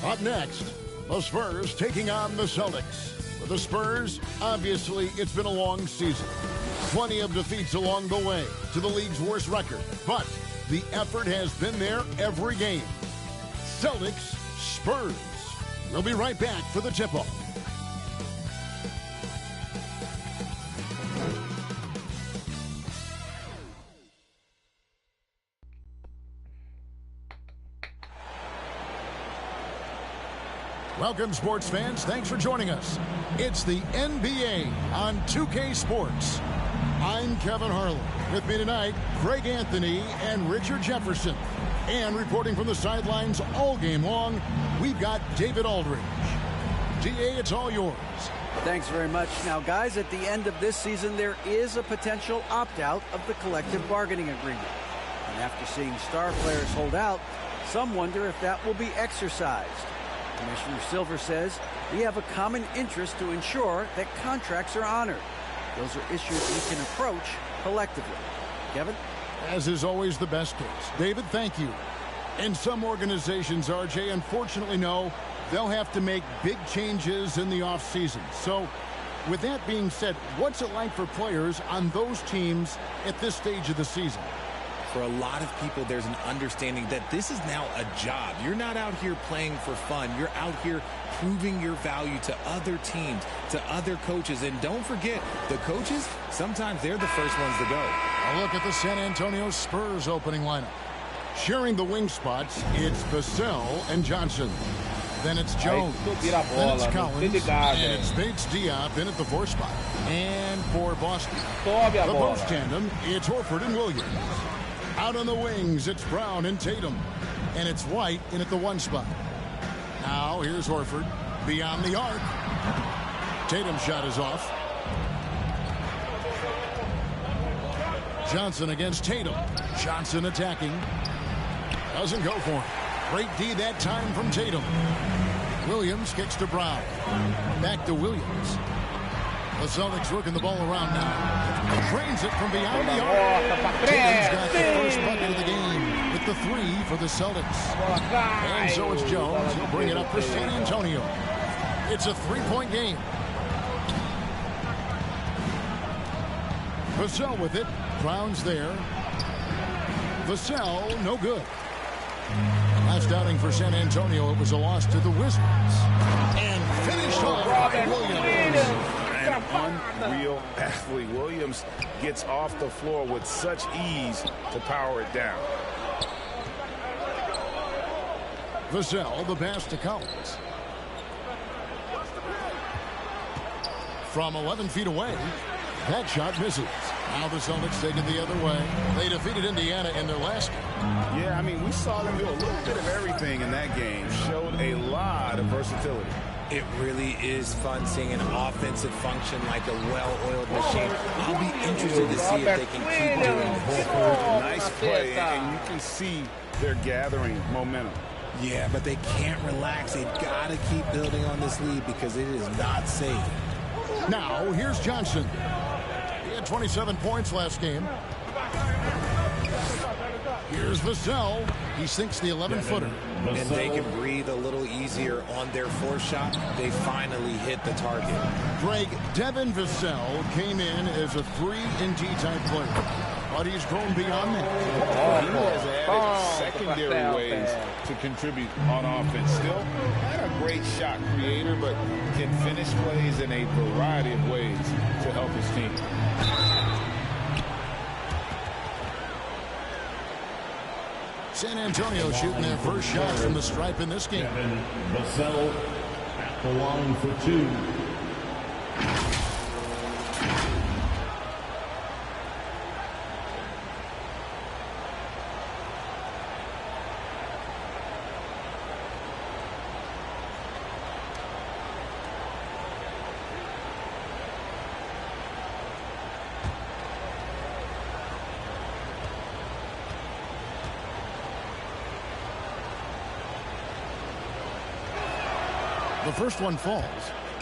Up next, the Spurs taking on the Celtics. For the Spurs, obviously, it's been a long season. Plenty of defeats along the way to the league's worst record. But the effort has been there every game. Celtics, Spurs. We'll be right back for the tip-off. Welcome, sports fans. Thanks for joining us. It's the NBA on 2K Sports. I'm Kevin Harlan. With me tonight, Greg Anthony and Richard Jefferson. And reporting from the sidelines all game long, we've got David Aldridge. DA, it's all yours. Thanks very much. Now, guys, at the end of this season, there is a potential opt-out of the collective bargaining agreement. And after seeing star players hold out, some wonder if that will be exercised. Commissioner Silver says we have a common interest to ensure that contracts are honored. Those are issues we can approach collectively. Kevin? As is always the best case. David, thank you. And some organizations, RJ, unfortunately know they'll have to make big changes in the offseason. So, with that being said, what's it like for players on those teams at this stage of the season? For a lot of people, there's an understanding that this is now a job. You're not out here playing for fun. You're out here proving your value to other teams, to other coaches. And don't forget, the coaches, sometimes they're the first ones to go. A look at the San Antonio Spurs opening lineup. Sharing the wing spots, it's Vassell and Johnson. Then it's Jones. Then it's Collins. And it's Bates Diop in at the 4 spot. And for Boston, the post tandem, it's Horford and Williams. Out on the wings, it's Brown and Tatum. And it's White in at the 1 spot. Now, here's Horford. Beyond the arc. Tatum's shot is off. Johnson against Tatum. Johnson attacking. Doesn't go for it. Great D that time from Tatum. Williams kicks to Brown. Back to Williams. The Celtics working the ball around now. Drains it from beyond the arc. Tatum's got the first bucket of the game with the 3 for the Celtics. And so it's Jones. He'll bring it up for San Antonio. It's a 3-point game. Vassell with it. Brown's there. Vassell, no good. Last outing for San Antonio, it was a loss to the Wizards. And finished off by Williams. An unreal athlete. Williams gets off the floor with such ease to power it down. Vassell, the pass to Collins. From 11 feet away, that shot misses. Now the Celtics take it the other way. They defeated Indiana in their last game. Yeah, I mean, we saw them do a little bit of everything in that game. Showed a lot of versatility. It really is fun seeing an offensive function like a well-oiled machine. I'll be interested to see if they can keep doing this. Nice play, and you can see they're gathering momentum. Yeah, but they can't relax. They've got to keep building on this lead because it is not safe. Now, here's Johnson. He had 27 points last game. Here's Vassell. He sinks the 11-footer. And they can breathe a little easier on their 4th shot. They finally hit the target. Greg, Devin Vassell came in as a 3-and-D type player. But he's grown beyond that. He has added secondary ways to contribute on offense. Still not a great shot creator, but can finish plays in a variety of ways to help his team. San Antonio shooting their first shot from the stripe in this game. Vassell at the line for 2. The first one falls.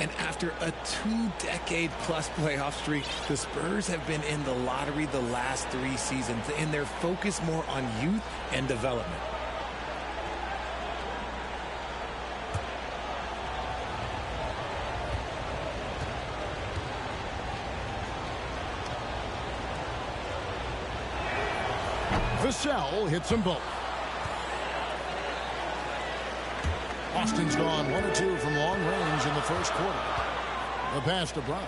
And after a 2-decade-plus playoff streak, the Spurs have been in the lottery the last 3 seasons, and they're focused more on youth and development. Vassell hits them both. Boston's gone 1 or 2 from long range in the first quarter. The pass to Brown.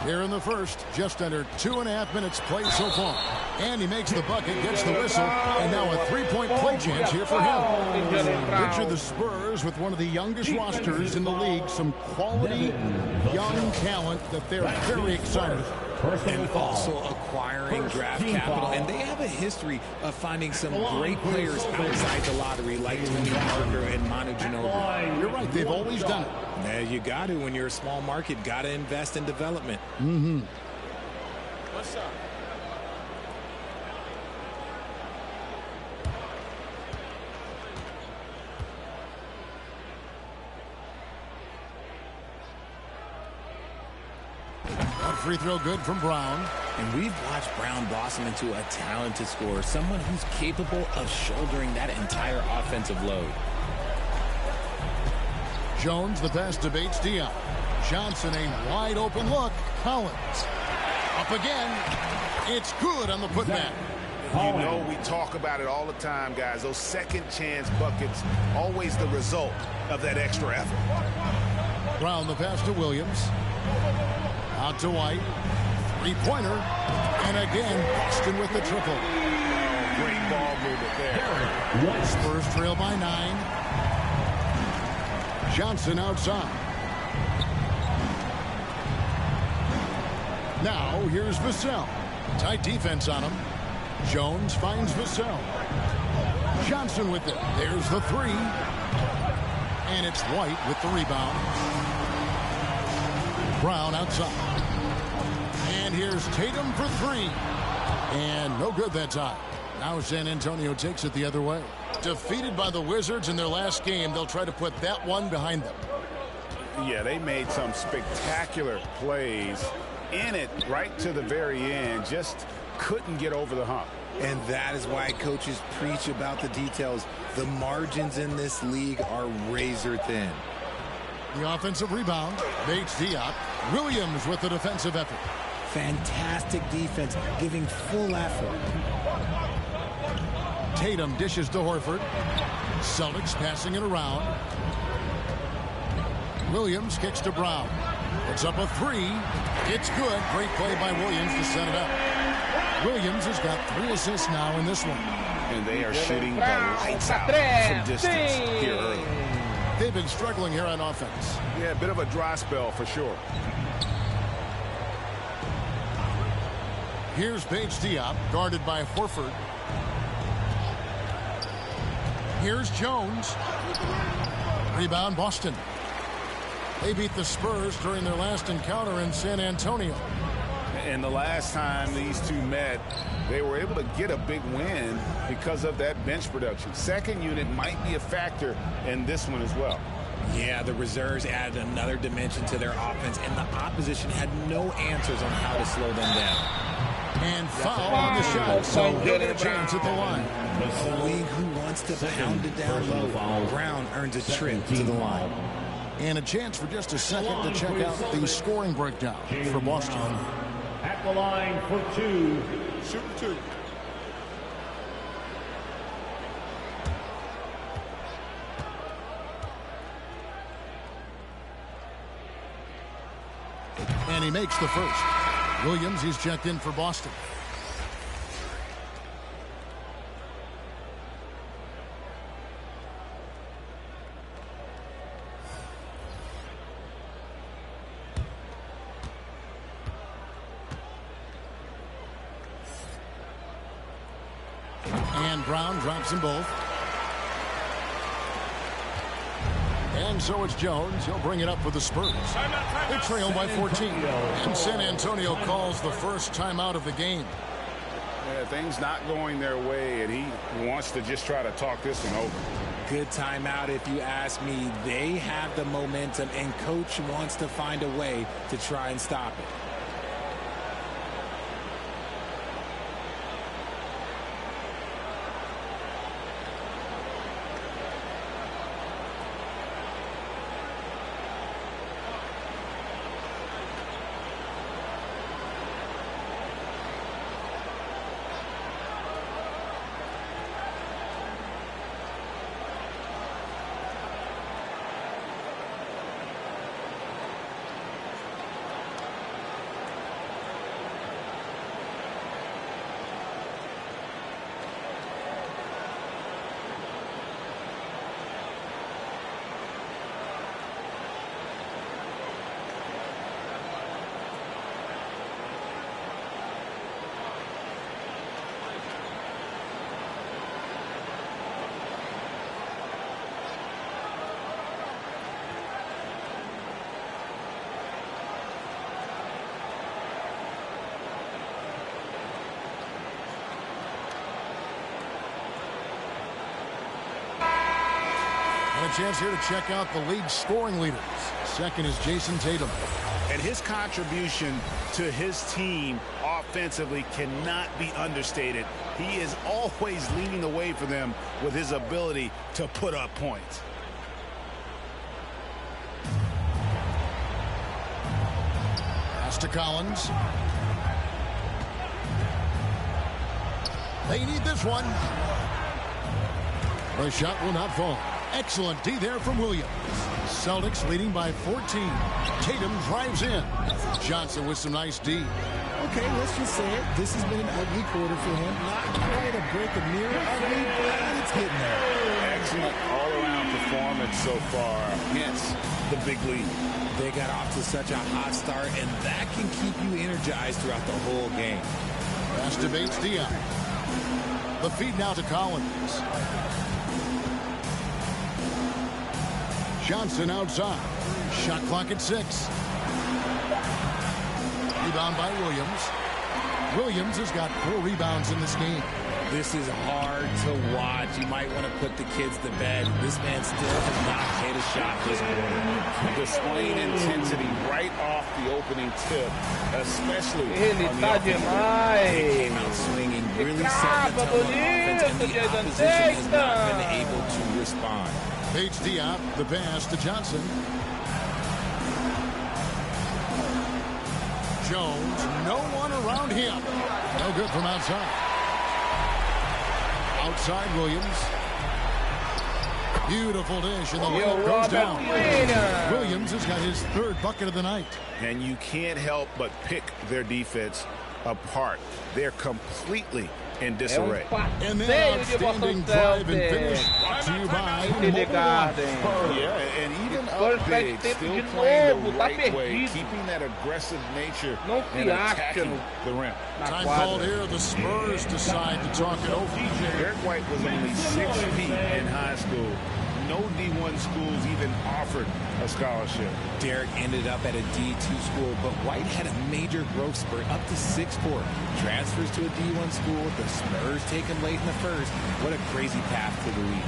Here in the first, just under 2.5 minutes played so far. And he makes the bucket, gets the whistle, and now a 3-point play chance here for him. Picture the Spurs with one of the youngest rosters in the league, some quality young talent that they're very excited about. And also acquiring draft capital. And they have a history of finding some great players outside the lottery, like Tony Parker and Manu Ginobili. You're right, they've always done it. Yeah, you got to. When you're a small market, got to invest in development. What's up? Free throw good from Brown. And we've watched Brown blossom into a talented scorer, someone who's capable of shouldering that entire offensive load. Jones, the pass to Bates Diop. Johnson, a wide open look. Collins. Up again. It's good on the putback. You know, we talk about it all the time, guys. Those second chance buckets, always the result of that extra effort. Brown, the pass to Williams. Out to White. Three-pointer. And again, Boston with the triple. Oh, great ball movement there. Spurs trail by 9. Johnson outside. Now, here's Vassell. Tight defense on him. Jones finds Vassell. Johnson with it. There's the 3. And it's White with the rebound. Brown outside. And here's Tatum for 3. And no good that time. Now San Antonio takes it the other way. Defeated by the Wizards in their last game, they'll try to put that one behind them. Yeah, they made some spectacular plays in it right to the very end. Just couldn't get over the hump. And that is why coaches preach about the details. The margins in this league are razor thin. The offensive rebound. Bates Diop. Williams with the defensive effort. Fantastic defense, giving full effort. Tatum dishes to Horford. Celtics passing it around. Williams kicks to Brown. It's up a 3. It's good. Great play by Williams to set it up. Williams has got 3 assists now in this one. And they are shooting the lights out from distance here early. They've been struggling here on offense. Yeah, a bit of a dry spell for sure. Here's Bates Diop, guarded by Horford. Here's Jones. Rebound, Boston. They beat the Spurs during their last encounter in San Antonio. And the last time these two met, they were able to get a big win because of that bench production. Second unit might be a factor in this one as well. Yeah, the reserves added another dimension to their offense, and the opposition had no answers on how to slow them down. And foul on the shot, so he'll get a chance at the line. A league who wants to pound it down low. Brown earns a trip to the line. And a chance for just a second to check out the scoring breakdown for Boston. At the line for 2. Shoot 2. And he makes the first. Williams, he's checked in for Boston. And Brown drops them both. And so it's Jones. He'll bring it up for the Spurs. They trail by 14. And San Antonio calls the first timeout of the game. Yeah, things not going their way, and he wants to just try to talk this one over. Good timeout if you ask me. They have the momentum, and coach wants to find a way to try and stop it. And a chance here to check out the league's scoring leaders. Second is Jason Tatum. And his contribution to his team offensively cannot be understated. He is always leading the way for them with his ability to put up points. Pass to Collins. They need this one. The shot will not fall. Excellent D there from Williams. Celtics leading by 14. Tatum drives in. Johnson with some nice D. Okay, let's just say it. This has been an ugly quarter for him. Not quite a break of near ugly, but it's getting there. Excellent all-around performance so far. Hence the big lead. They got off to such a hot start, and that can keep you energized throughout the whole game. Pass to Bates Diop. The feed now to Collins. Johnson outside. Shot clock at 6. Rebound by Williams. Williams has got 4 rebounds in this game. This is hard to watch. You might want to put the kids to bed. This man still has not hit a shot this quarter. Displaying intensity right off the opening tip, especially on the offensive end. He came out swinging, really set the tone on offense, and the opposition has not been able to respond. Bates Diop, the pass to Johnson. Jones, no one around him. No good from outside. Outside Williams. Beautiful dish, and the layup goes down. Williams has got his 3rd bucket of the night. And you can't help but pick their defense apart. They're completely in disarray. And then outstanding drive and finish brought to you by Yeah, and even up big, still playing the right way, keeping that aggressive nature and attacking the rim. Time called here. The Spurs decide to talk it over. Derek White was only 6 feet in high school. No D1 schools even offered a scholarship. Derek ended up at a D2 school, but White had a major growth spurt up to 6'4". Transfers to a D1 school. The Spurs take him late in the first. What a crazy path to the league.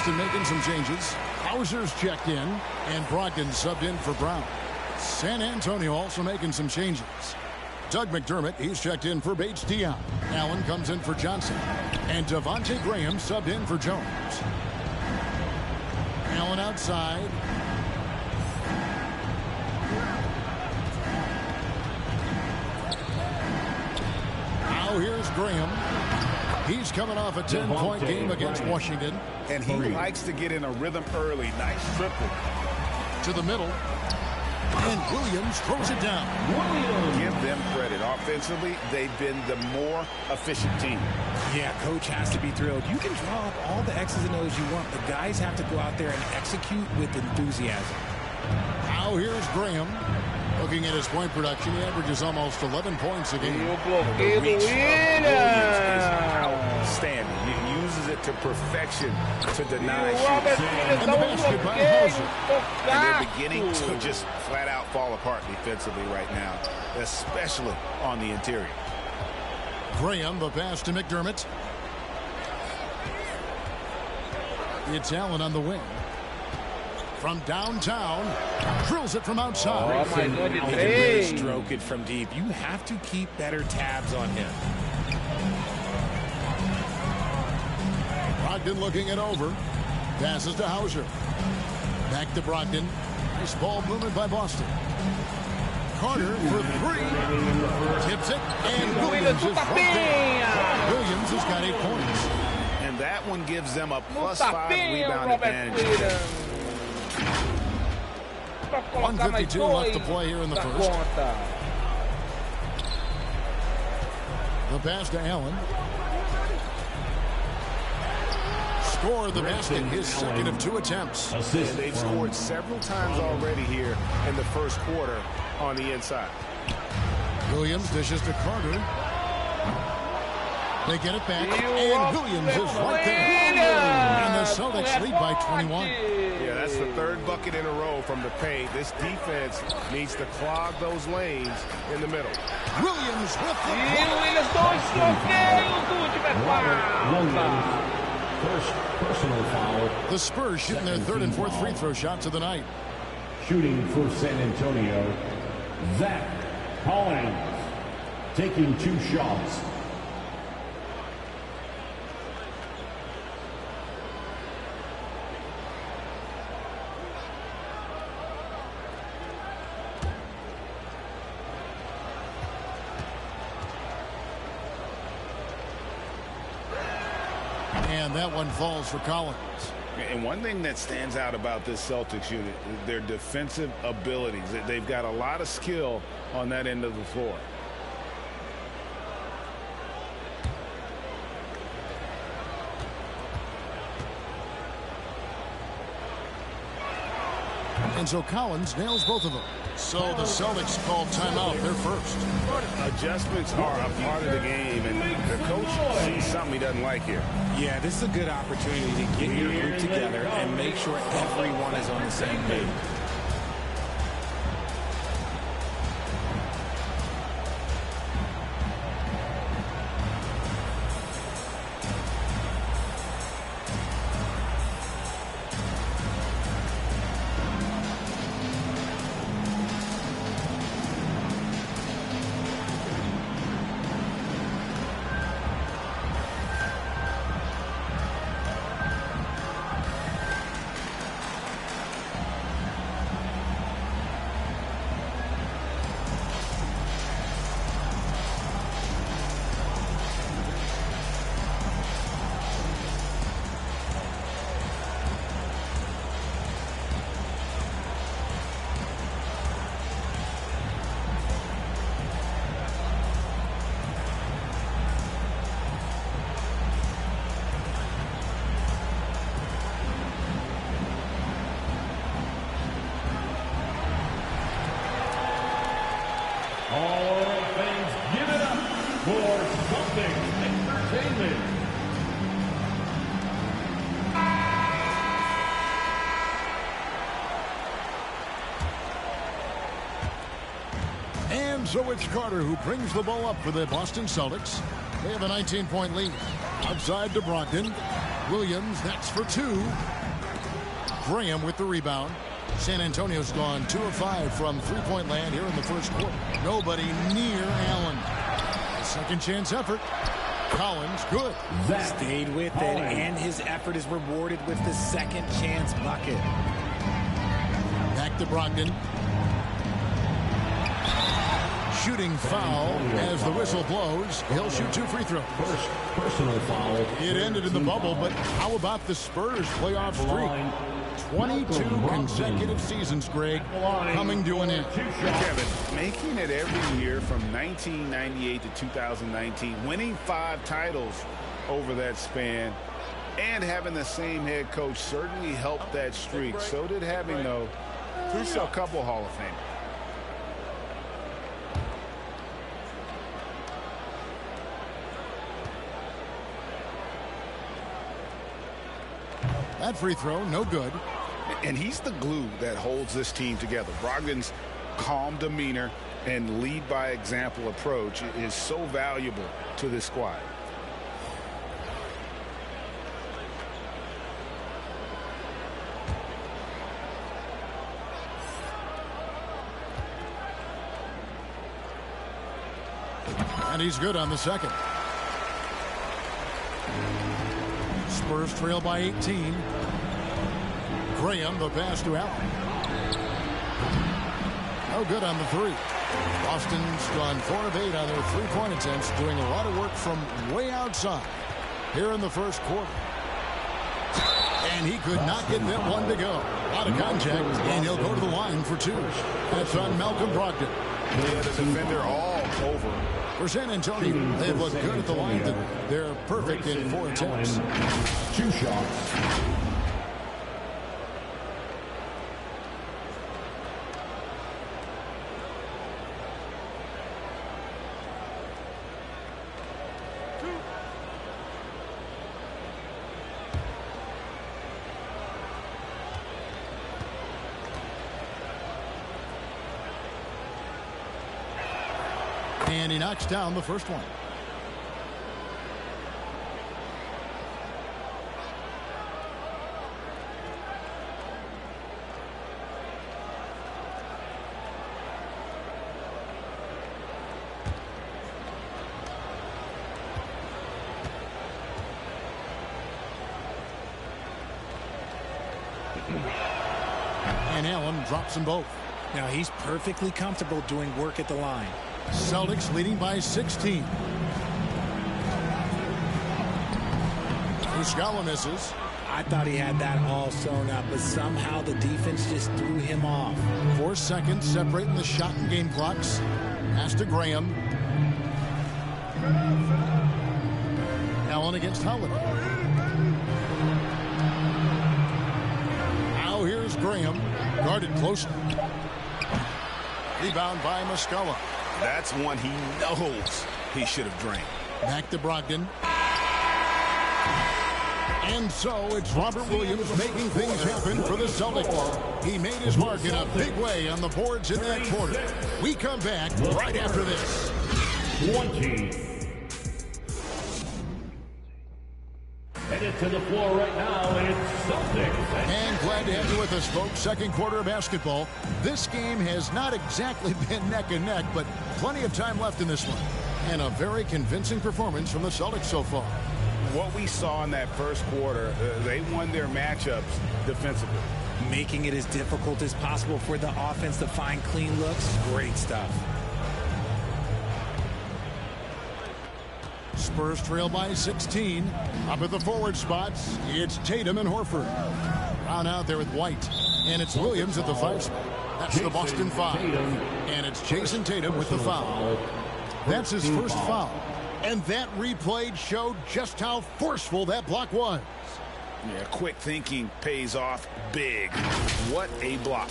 Boston making some changes. Hauser's checked in, and Brogdon subbed in for Brown. San Antonio also making some changes. Doug McDermott, he's checked in for Bates Diop. Allen comes in for Johnson. And Devontae Graham subbed in for Jones. Allen outside. Now here's Graham. He's coming off a 10-point game against Washington. And he likes to get in a rhythm early. Nice triple. To the middle. And Williams throws it down. Give them credit. Offensively, they've been the more efficient team. Yeah, coach has to be thrilled. You can draw up all the X's and O's you want, but guys have to go out there and execute with enthusiasm. Now here's Graham. Looking at his point production, he averages almost 11 points a game. The reach of Williams is outstanding. He uses it to perfection to deny shooting. And the basket by Hauser. And they're beginning to just flat out fall apart defensively right now, especially on the interior. Graham, the pass to McDermott. It's Allen on the wing. From downtown, drills it from outside. Oh my God, he can really stroke it from deep. You have to keep better tabs on him. Brogdon looking it over. Passes to Hauser. Back to Brogdon. Nice ball movement by Boston. Carter for three. Tips it, and Williams is right there. Williams has got 8 points. And that one gives them a +5 rebound advantage. 1:52 left to play here in the first. The pass to Allen. Scored the basket, his second of 2 attempts. And they've scored several times already here in the first quarter on the inside. Williams dishes to Carter. They get it back, and Williams is right there. And the Celtics lead by 21. Yeah, that's the 3rd bucket in a row from the paint. This defense needs to clog those lanes in the middle. Williams with the First personal foul. The Spurs shooting their 3rd and 4th free throw shots of the night. Shooting for San Antonio, Zach Collins taking 2 shots. And that one falls for Collins. And one thing that stands out about this Celtics unit is their defensive abilities. They've got a lot of skill on that end of the floor. And so Collins nails both of them. So the Celtics call timeout, their first. Adjustments are a part of the game, and the coach sees something he doesn't like here. Yeah, this is a good opportunity to get your group together and make sure everyone is on the same page. So it's Carter who brings the ball up for the Boston Celtics. They have a 19-point lead. Outside to Brogdon. Williams, that's for 2. Graham with the rebound. San Antonio's gone 2 of 5 from 3-point land here in the first quarter. Nobody near Allen. A second chance effort. Collins, good. Stayed with it, and his effort is rewarded with the second chance bucket. Back to Brogdon. Shooting foul as the whistle blows. He'll shoot 2 free throws. First personal foul. It ended in the bubble, but how about the Spurs playoff streak? 22 consecutive seasons, Greg, coming to an end. Kevin, making it every year from 1998 to 2019, winning 5 titles over that span, and having the same head coach certainly helped that streak. So did having, though, a couple Hall of Fame. That free throw, no good. And he's the glue that holds this team together. Brogdon's calm demeanor and lead by example approach is so valuable to this squad. And he's good on the second. Spurs trail by 18. Graham, the pass to Allen. No good on the 3. Boston's gone 4 of 8 on their three-point attempts, doing a lot of work from way outside here in the first quarter. And he could not get that one to go. A lot of contact, and he'll go to the line for 2. That's on Malcolm Brogdon. Yeah, the defender all over. For San Antonio, they've looked good at the line today. They're perfect in 4 attempts. 2 shots. And he knocks down the first one. And Allen drops them both. Now he's perfectly comfortable doing work at the line. Celtics leading by 16. Muscala misses. I thought he had that all sewn up, but somehow the defense just threw him off. 4 seconds separating the shot and game clocks. Pass to Graham. Allen against Holiday. Now here's Graham. Guarded closely. Rebound by Muscala. That's one he knows he should have drained. Back to Brogdon. And so it's Robert Williams making things happen for the Celtics. He made his mark in a big way on the boards in that quarter. We come back right after this. 20. Headed to the floor right now, it's Celtics. And glad to have you with us, folks. Second quarter of basketball. This game has not exactly been neck and neck, but plenty of time left in this one. And a very convincing performance from the Celtics so far. What we saw in that first quarter, they won their matchups defensively. Making it as difficult as possible for the offense to find clean looks. Great stuff. Spurs trail by 16. Up at the forward spots, it's Tatum and Horford. Round out there with White. And it's Williams at the 5 spot. That's the Boston 5. And it's Jason Tatum with the foul. That's his first foul. And that replay showed just how forceful that block was. Yeah, quick thinking pays off big. What a block.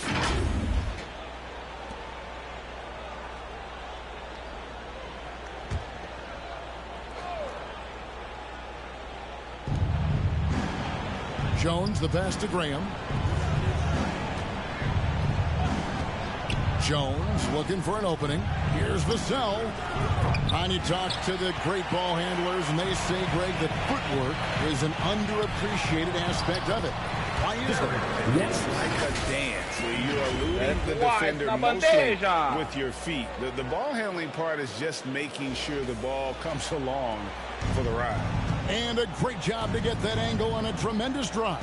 Jones, the pass to Graham. Jones looking for an opening. Here's Vassell. And you talk to the great ball handlers, and they say, Greg, that footwork is an underappreciated aspect of it. Why is it? It's like a dance where you're eluding the defender mostly with your feet. The ball handling part is just making sure the ball comes along for the ride. And a great job to get that angle on a tremendous drive.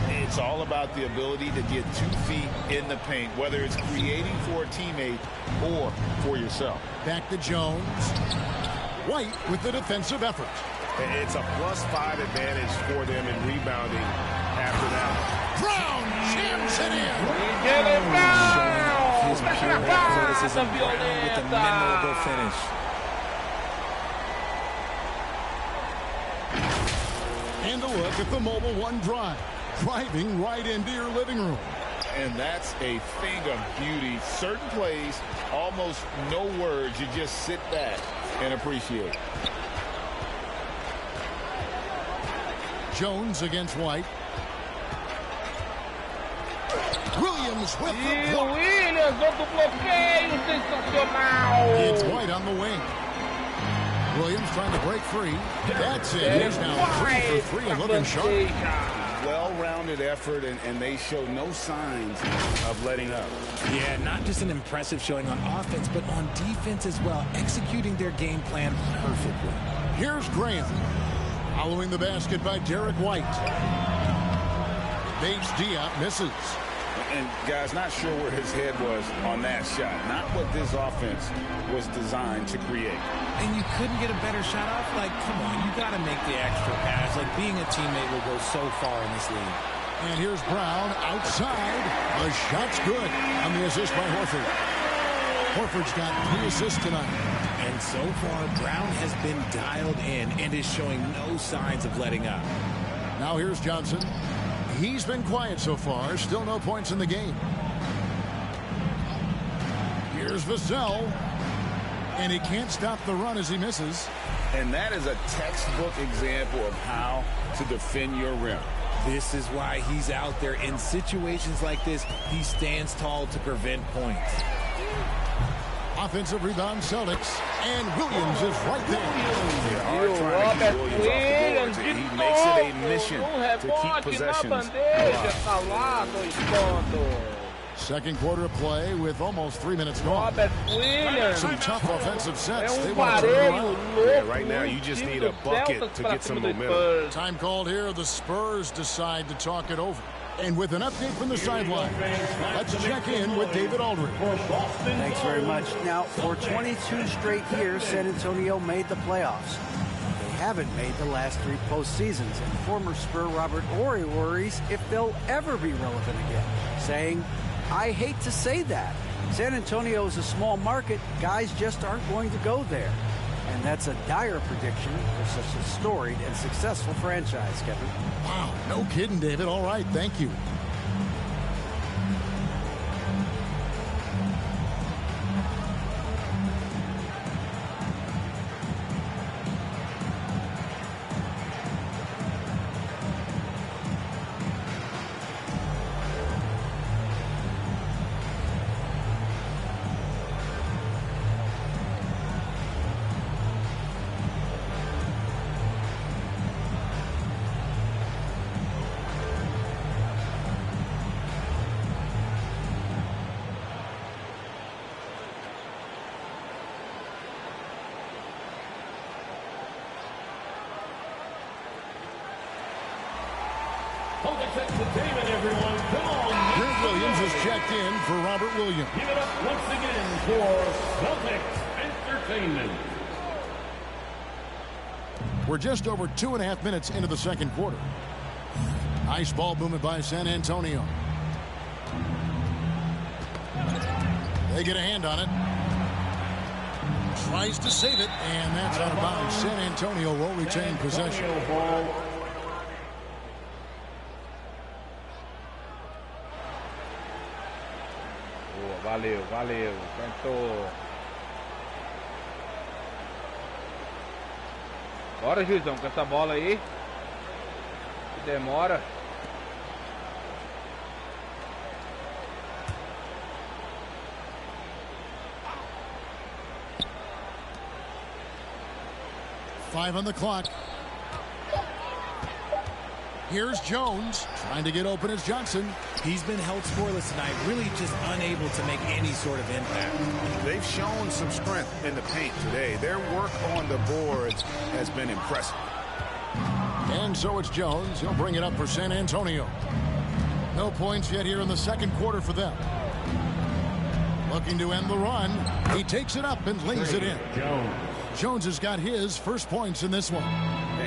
It's all about the ability to get 2 feet in the paint, whether it's creating for a teammate or for yourself. Back to Jones. White with the defensive effort. It's a +5 advantage for them in rebounding after that. Brown jams it in. His pure athleticism with a memorable finish. And a look at the Mobile One drive. Driving right into your living room. And that's a thing of beauty. Certain plays, almost no words. You just sit back and appreciate. Jones against White. Williams with the block. It's White on the wing. Williams trying to break free. That's it. He's now 3 for 3 and looking sharp. Well-rounded effort, and they show no signs of letting up. Yeah, not just an impressive showing on offense, but on defense as well, executing their game plan perfectly. Here's Graham. Following the basket by Derek White. Bates Diop misses. And guys, not sure where his head was on that shot. Not what this offense was designed to create. And you couldn't get a better shot off? Like, come on, you got to make the extra pass. Like, being a teammate will go so far in this league. And here's Brown outside. The shot's good on the assist by Horford. Horford's got 3 assists tonight. And so far, Brown has been dialed in and is showing no signs of letting up. Now here's Johnson. He's been quiet so far. Still no points in the game. Here's Vassell. And he can't stop the run as he misses. And that is a textbook example of how to defend your rim. This is why he's out there. In situations like this, he stands tall to prevent points. Offensive rebound Celtics. And Williams is right there. He makes it a mission to keep possessions alive. Second quarter of play with almost 3 minutes gone. Some tough offensive sets. They want to turn it around. Yeah, right now you just need a bucket to get some momentum. Time called here. The Spurs decide to talk it over. And with an update from the sideline, let's check in with David Aldridge. Thanks very much. Now, for 22 straight years, San Antonio made the playoffs. They haven't made the last 3 postseasons, and former Spur Robert Horry worries if they'll ever be relevant again, saying, "I hate to say that. San Antonio is a small market. Guys just aren't going to go there." And that's a dire prediction for such a storied and successful franchise, Kevin. Wow, no kidding, David. All right, thank you. Grant Williams is checked in for Robert Williams. Give it up once again for Celtics Entertainment. We're just over 2.5 minutes into the second quarter. Nice ball movement by San Antonio. They get a hand on it. Tries to save it, and that's out of bounds. San Antonio will retain possession. Valeu, valeu, tentou. Bora, Juizão, com essa bola aí. Que demora. Five on the clock. Here's Jones trying to get open as Johnson. He's been held scoreless tonight, really just unable to make any sort of impact. They've shown some strength in the paint today. Their work on the boards has been impressive. And so it's Jones. He'll bring it up for San Antonio. No points yet here in the second quarter for them. Looking to end the run. He takes it up and lays it in. Jones has got his first points in this one.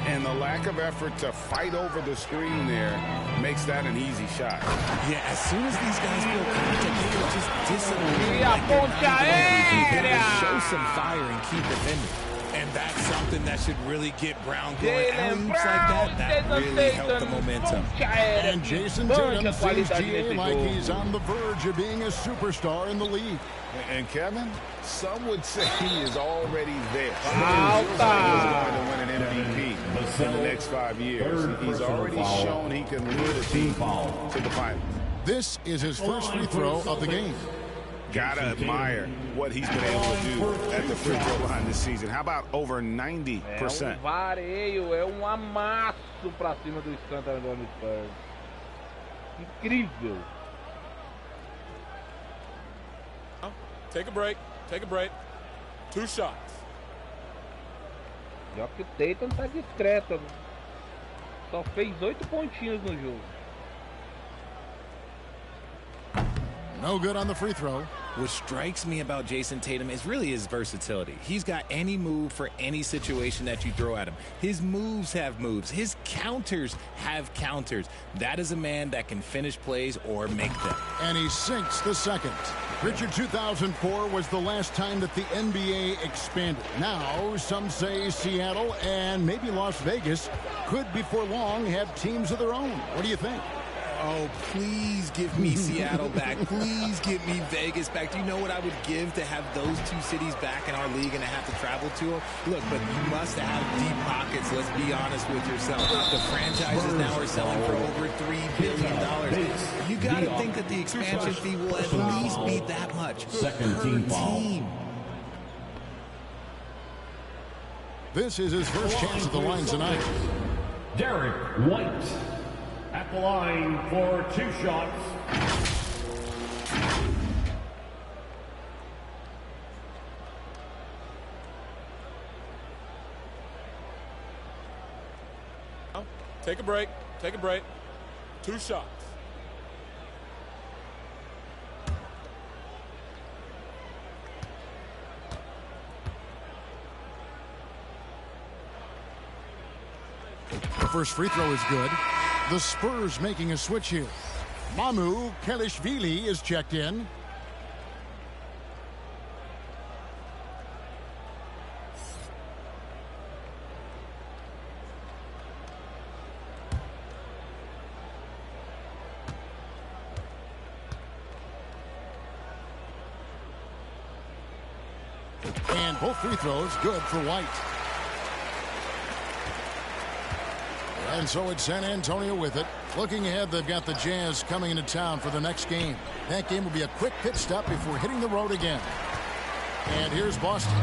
And the lack of effort to fight over the screen there makes that an easy shot. Yeah, as soon as these guys feel contact, they will just disappear. Show some fire and keep defending. And that's something that should really get Brown going. Alley-oops like that really help the momentum. And Jason Tatum sees GA like he's on the verge of being a superstar in the league. And Kevin, some would say he is already there. He's going to win an MVP in the next 5 years. He's already shown he can lead a team to the finals. This is his first free throw of the game. Gotta admire what he's been able to do at the free throw line this season. How about over 90%? Vareio, é amasso pra cima do San Antonio Spurs. Incrível. Take a break. Take a break. 2 shots. Já que o Tatum tá discreto. Só fez 8 pontinhos no jogo. No good on the free throw. What strikes me about Jason Tatum is really his versatility. He's got any move for any situation that you throw at him. His moves have moves. His counters have counters. That is a man that can finish plays or make them. And he sinks the second. Richard, 2004 was the last time that the NBA expanded. Now, some say Seattle and maybe Las Vegas could before long have teams of their own. What do you think? Oh, please give me Seattle back. Please give me Vegas back. Do you know what I would give to have those two cities back in our league and to have to travel to them? Look, but you must have deep pockets. Let's be honest with yourself. The franchises now are selling for over $3 billion. You got to think that the expansion fee will at least be that much Second per team. This is his first chance at the line tonight. Derek White at the line for 2 shots. Take a break. Take a break. 2 shots. The first free throw is good. The Spurs making a switch here. Mamu Kelishvili is checked in. And both free throws good for White. And so it's San Antonio with it. Looking ahead, they've got the Jazz coming into town for the next game. That game will be a quick pit stop before hitting the road again. And here's Boston.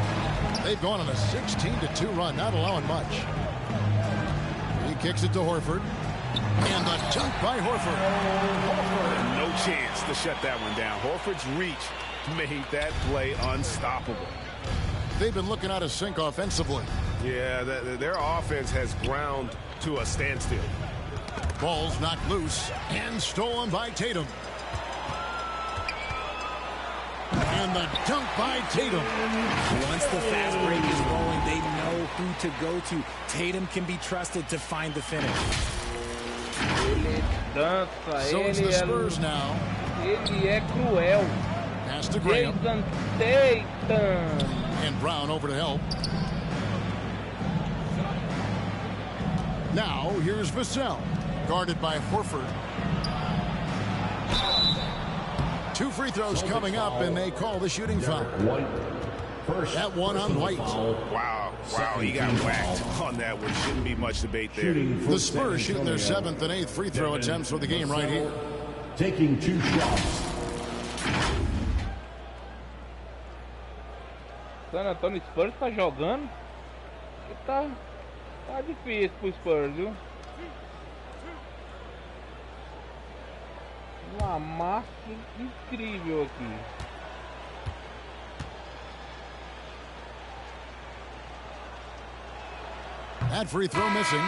They've gone on a 16-2 run, not allowing much. He kicks it to Horford. And the dunk by Horford. No chance to shut that one down. Horford's reach made that play unstoppable. They've been looking out of sync offensively. Yeah, their offense has ground to a standstill. Ball's knocked loose and stolen by Tatum. And the dunk by Tatum. Once the fast break is rolling, they know who to go to. Tatum can be trusted to find the finish. So it's the Spurs now. Ele é cruel. Pass to Graham. Jason Tatum. And Brown over to help. Now here's Vassell, guarded by Horford. 2 free throws coming up, and they call the shooting foul. That one on White. Wow, he got whacked on that one. Shouldn't be much debate there. The Spurs shooting their 7th and 8th free throw attempts for the game right here. Taking 2 shots. San Antonio Spurs tá jogando. E tá difícil pro Spurs, viu? Um amasso incrível aqui. That free throw missing.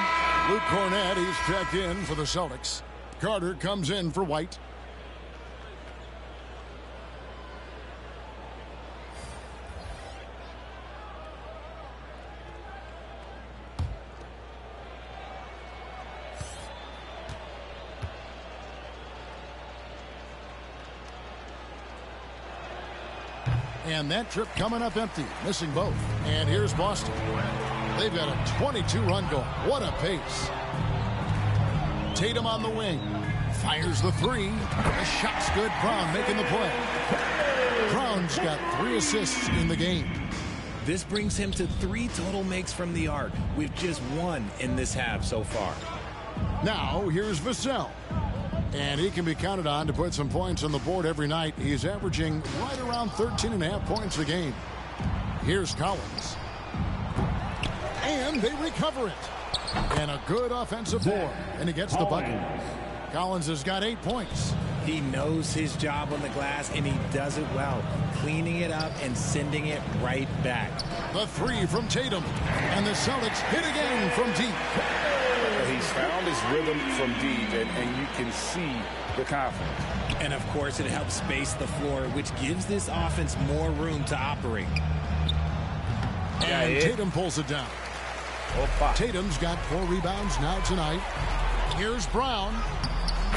Luke Cornett, he's checked in for the Celtics. Carter comes in for White. And that trip coming up empty, missing both. And here's Boston. They've got a 22-run goal. What a pace. Tatum on the wing. Fires the 3. The shot's good. Brown making the play. Brown's got 3 assists in the game. This brings him to 3 total makes from the arc, with just 1 in this half so far. Now here's Vassell. And he can be counted on to put some points on the board every night. He's averaging right around 13.5 points a game. Here's Collins. And they recover it. And a good offensive board. And he gets the bucket. Collins has got 8 points. He knows his job on the glass, and he does it well, cleaning it up and sending it right back. The 3 from Tatum. And the Celtics hit again from deep. He He's found his rhythm from deep, and you can see the confidence. And, of course, it helps space the floor, which gives this offense more room to operate. And Tatum pulls it down. Tatum's got 4 rebounds now tonight. Here's Brown.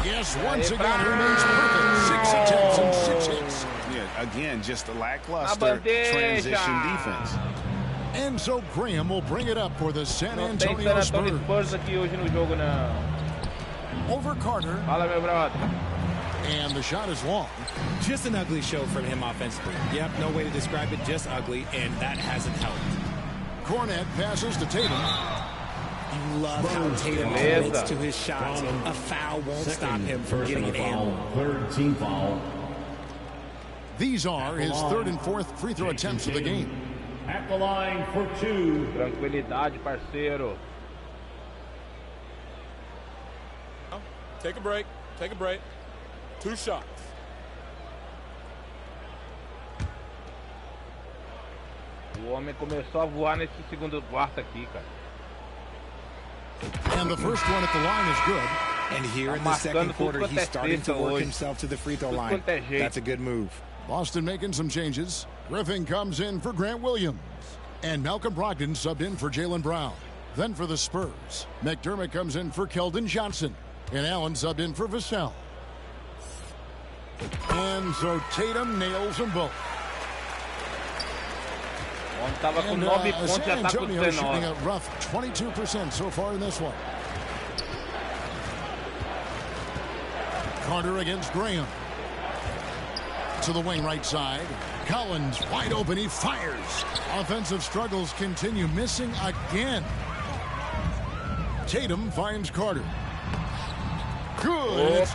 Yes, once again, he remains perfect. 6 attempts and 6 hits. Yeah, again, just a lackluster transition defense. And so Graham will bring it up for the San Antonio Spurs. Over Carter. And the shot is long. Just an ugly show from him offensively. Yep, no way to describe it, just ugly, and that hasn't helped. Cornette passes to Tatum. You love how Tatum commits to his shots. A foul won't stop him from getting an and. Third team foul. These are his 3rd and 4th free throw attempts of the game. At the line for 2. Tranquilidade, parceiro. Take a break. Take a break. 2 shots. O homem começou a voar nesse segundo quarto aqui, cara. And the first one at the line is good. And here in the second quarter, he's starting to work himself to the free throw line. That's a good move. Boston making some changes. Griffin comes in for Grant Williams. And Malcolm Brogdon subbed in for Jaylen Brown. Then for the Spurs, McDermott comes in for Keldon Johnson. And Allen subbed in for Vassell. And so Tatum nails them both. Tava com 9 pontos, já tá com 19. Shooting a rough 22% so far in this one. Carter against Graham. To the wing right side. Collins wide open. He fires. Offensive struggles continue. Missing again. Tatum finds Carter. Good.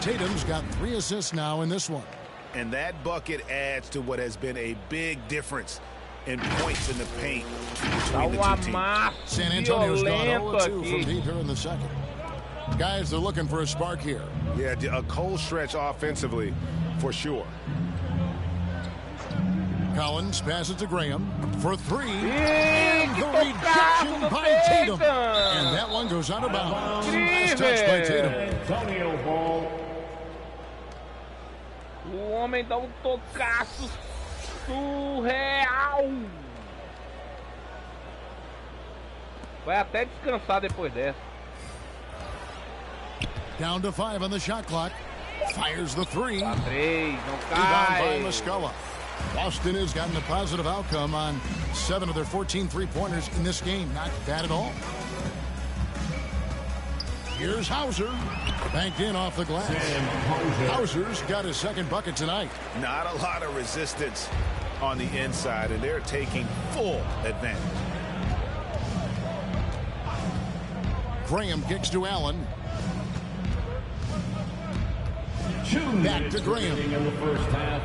Tatum's got 3 assists now in this one. And that bucket adds to what has been a big difference in points in the paint between the 2 teams. San Antonio's gone 0-2 from deep here in the second. Guys, they're looking for a spark here. Yeah, a cold stretch offensively for sure. Collins passes to Graham for 3. And the rejection by Tatum. And that one goes out of bounds. Nice touch by Tatum. Antonio ball. O homem dá tocaço surreal. Vai até descansar depois dessa. Down to 5 on the shot clock. Fires the 3. 3, não Rebound by cai. Muscala. Boston has gotten a positive outcome on 7 of their 14 three-pointers in this game. Not bad at all. Here's Hauser. Banked in off the glass. Hauser's got his 2nd bucket tonight. Not a lot of resistance on the inside, and they're taking full advantage. Graham kicks to Allen. Back to Graham. In the first half.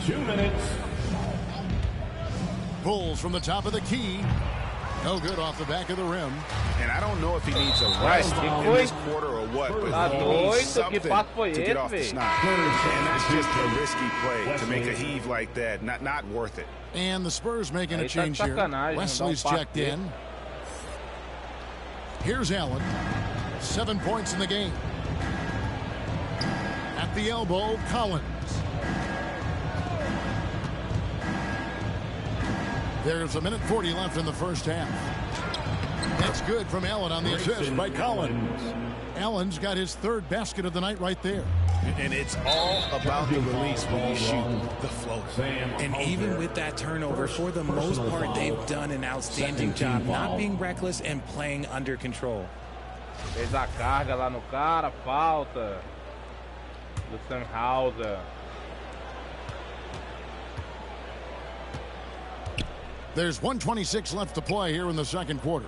2 minutes. Pulls from the top of the key. No good off the back of the rim. And I don't know if he needs a rest in this quarter or what, but he needs something to get off the snot. And that's just a risky play to make a heave like that. Not worth it. And the Spurs making a change here. Wesley's checked in. Here's Allen. 7 points in the game. At the elbow, Collins. There's 1:40 left in the first half. That's good from Allen on the assist by Collins. Allen's got his 3rd basket of the night right there. And it's all about the release when you shoot the floater. And even with that turnover, for the most part, they've done an outstanding job not being reckless and playing under control. Fez a carga lá no cara, falta. Lucian Hauser. There's 1:26 left to play here in the second quarter.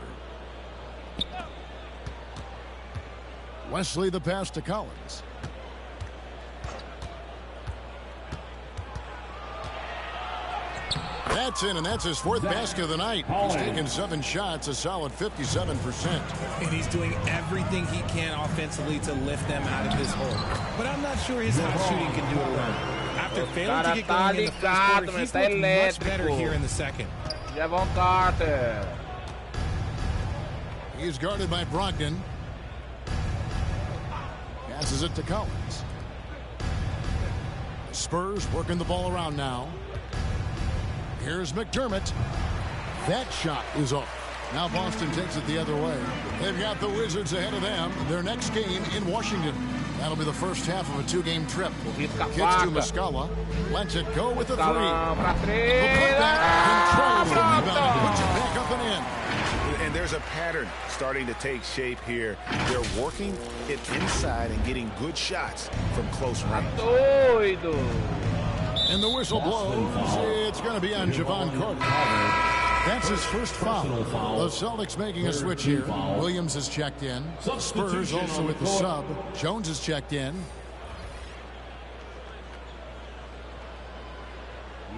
Wesley the pass to Collins. That's in, and that's his 4th basket of the night. He's taken 7 shots, a solid 57%. And he's doing everything he can offensively to lift them out of this hole. But I'm not sure his hot shooting can do it alone. After failing to get going in the first quarter, he's looked much better here in the second. Javon Carter. He's guarded by Brogdon. Passes it to Collins. Spurs working the ball around now. Here's McDermott. That shot is off. Now Boston takes it the other way. They've got the Wizards ahead of them. Their next game in Washington. That'll be the first half of a two-game trip. Gets to Muscala. Lets it go with the three. The putback. Controls the rebound. Puts it back up and in. And there's a pattern starting to take shape here. They're working it inside and getting good shots from close range. And the whistle blows. It's going to be on Javon Carter. That's his first foul. The Celtics making a switch here. Williams is checked in. Spurs also with the sub. Jones is checked in.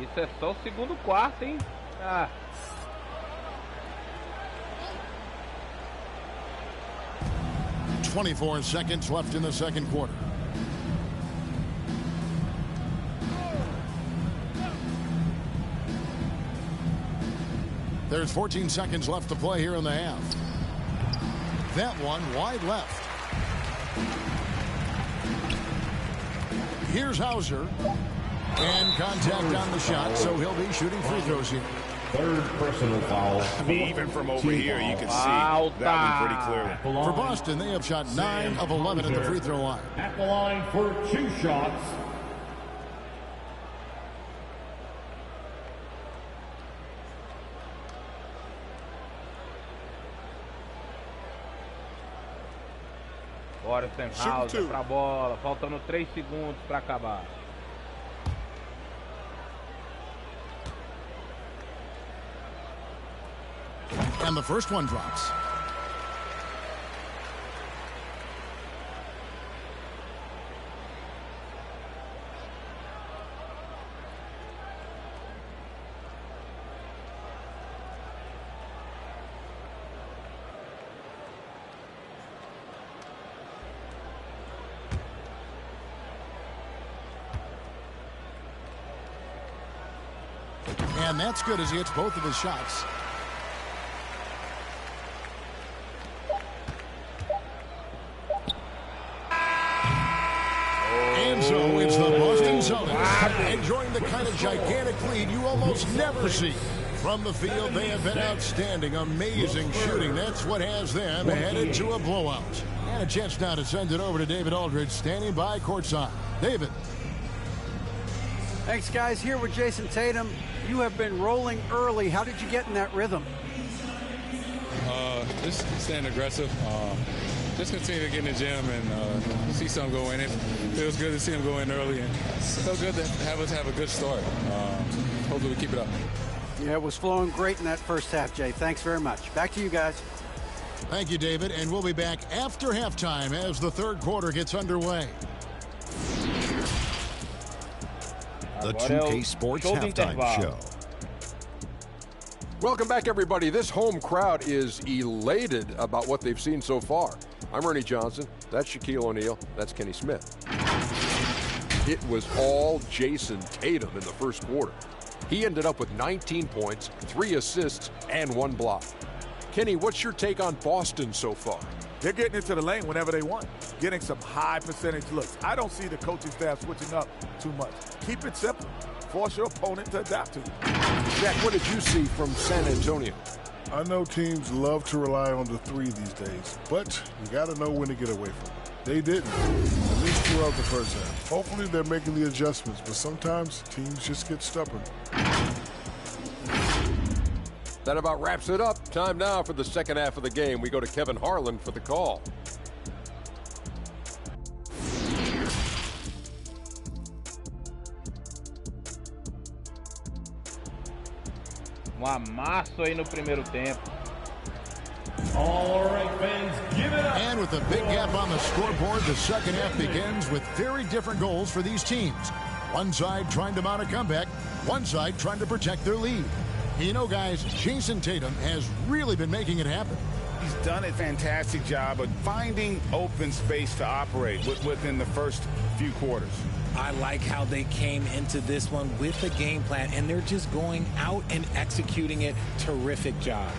Isso é só o segundo quarto, hein? 24 seconds left in the second quarter. There's 14 seconds left to play here in the half. That one wide left. Here's Hauser. And contact on the shot, so he'll be shooting free throws here. Third personal foul. Even from over here, you can see that one pretty clearly. For Boston, they have shot 9 of 11 at the free throw line. At the line for 2 shots. Bora, Stenhauser pra bola. Faltando 3 segundos para acabar. And the first one drops. And that's good as he hits both of his shots. And so it's the Boston Celtics enjoying the kind of gigantic lead you almost never see. From the field, they have been outstanding, amazing shooting. That's what has them headed to a blowout. And a chance now to send it over to David Aldridge, standing by courtside. David. Thanks, guys. Here with Jason Tatum. You have been rolling early. How did you get in that rhythm? Just staying aggressive. Just continue to get in the gym and see something go in. It feels good to see him go in early, and it's so good to have us have a good start. Hopefully we keep it up. Yeah, it was flowing great in that first half, Jay. Thanks very much. Back to you guys. Thank you, David. And we'll be back after halftime as the third quarter gets underway. The 2K Sports Halftime Show. Welcome back, everybody. This home crowd is elated about what they've seen so far. I'm Ernie Johnson. That's Shaquille O'Neal. That's Kenny Smith. It was all Jason Tatum in the first quarter. He ended up with 19 points, 3 assists, and 1 block. Kenny, what's your take on Boston so far? They're getting into the lane whenever they want, getting some high percentage looks. I don't see the coaching staff switching up too much. Keep it simple. Force your opponent to adapt to you. Jack, what did you see from San Antonio? I know teams love to rely on the three these days, but you got to know when to get away from it. They didn't, at least throughout the first half. Hopefully they're making the adjustments, but sometimes teams just get stubborn. That about wraps it up. Time now for the second half of the game. We go to Kevin Harlan for the call. Amasso aí no primeiro tempo. All right, fans, give it up. And with a big gap on the scoreboard, the second half begins with very different goals for these teams. One side trying to mount a comeback, one side trying to protect their lead. You know, guys, Jason Tatum has really been making it happen. He's done a fantastic job of finding open space to operate within the first few quarters. I like how they came into this one with a game plan, and they're just going out and executing it. Terrific job.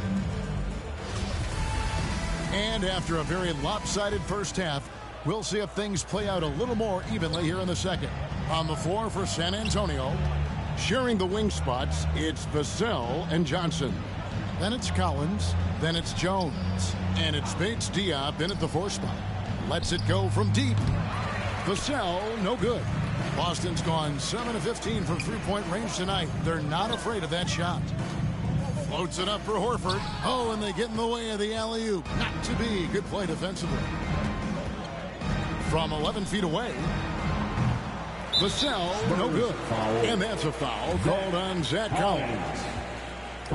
And after a very lopsided first half, we'll see if things play out a little more evenly here in the second. On the floor for San Antonio, sharing the wing spots, it's Vassell and Johnson. Then it's Collins. Then it's Jones. And it's Bates Diop in at the 4 spot. Lets it go from deep. Vassell, no good. Boston's gone 7 of 15 from three-point range tonight. They're not afraid of that shot. Floats it up for Horford. Oh, and they get in the way of the alley-oop. Not to be. Good play defensively. From 11 feet away, Vassell, no good. And that's a foul called on Zach Collins.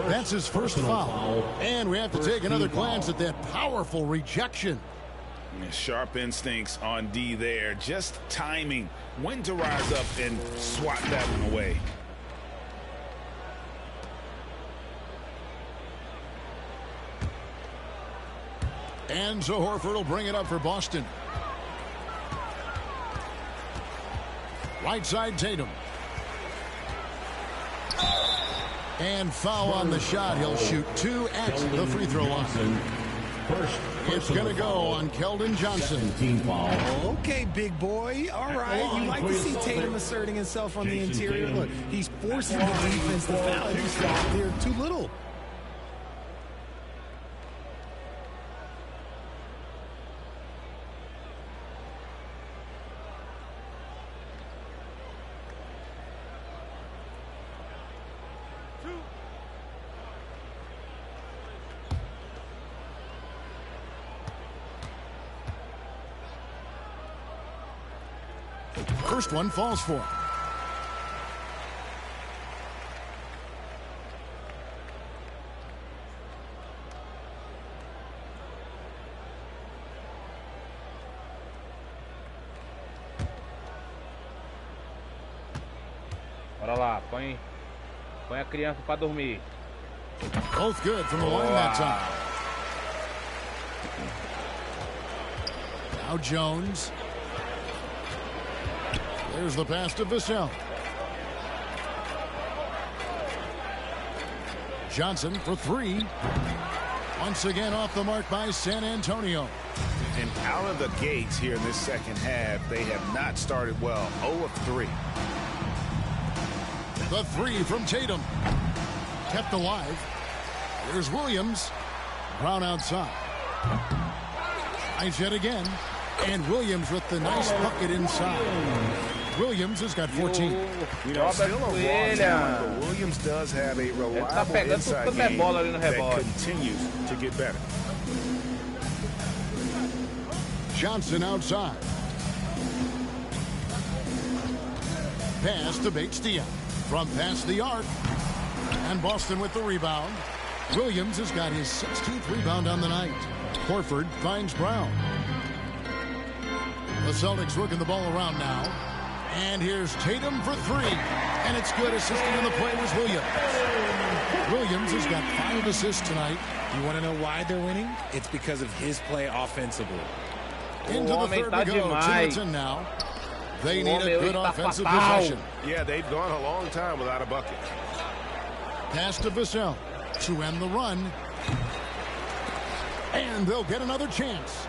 That's his first foul. And we have to take another glance at that powerful rejection. Sharp instincts on D there. Just timing when to rise up and swat that one away. And so Horford will bring it up for Boston. Right side Tatum. And foul on the shot. He'll shoot 2 at the free throw line. It's going to go on Keldon Johnson. Okay, big boy. All right. You like to see Tatum asserting himself on the interior. Look, he's forcing the defense to foul. They're too little. First one falls for him. Bora lá, põe a criança pra dormir. Both good from the line that time. Now Jones. There's the pass to Vassell. Johnson for 3. Once again off the mark by San Antonio. And out of the gates here in this second half, they have not started well. 0 of 3. The 3 from Tatum. Kept alive. Here's Williams. Brown outside. Tries yet again. And Williams with the nice bucket inside. Williams has got 14. You know, still a raw talent, but Williams does have a reliable inside game that continues to get better. Johnson outside. Pass to Bates Diop. From past the arc. And Boston with the rebound. Williams has got his 16th rebound on the night. Horford finds Brown. The Celtics working the ball around now. And here's Tatum for 3. And it's good. Assisting in the play was Williams. Williams has got 5 assists tonight. You want to know why they're winning? It's because of his play offensively. Into the third we go. 2 minutes in now. They need a good offensive possession. Yeah, they've gone a long time without a bucket. Pass to Vassell to end the run. And they'll get another chance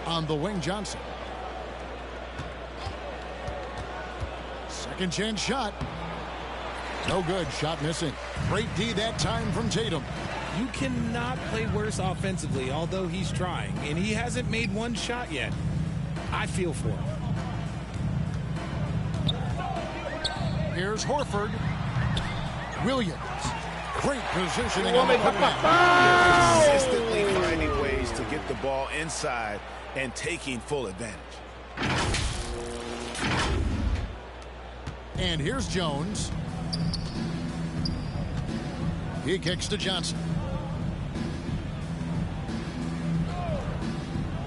on the wing. Johnson. Second chance shot. No good. Shot missing. Great D that time from Tatum. You cannot play worse offensively, although he's trying. And he hasn't made one shot yet. I feel for him. Here's Horford. Williams. Great positioning on the putback. Consistently finding ways to get the ball inside and taking full advantage. And here's Jones. He kicks to Johnson.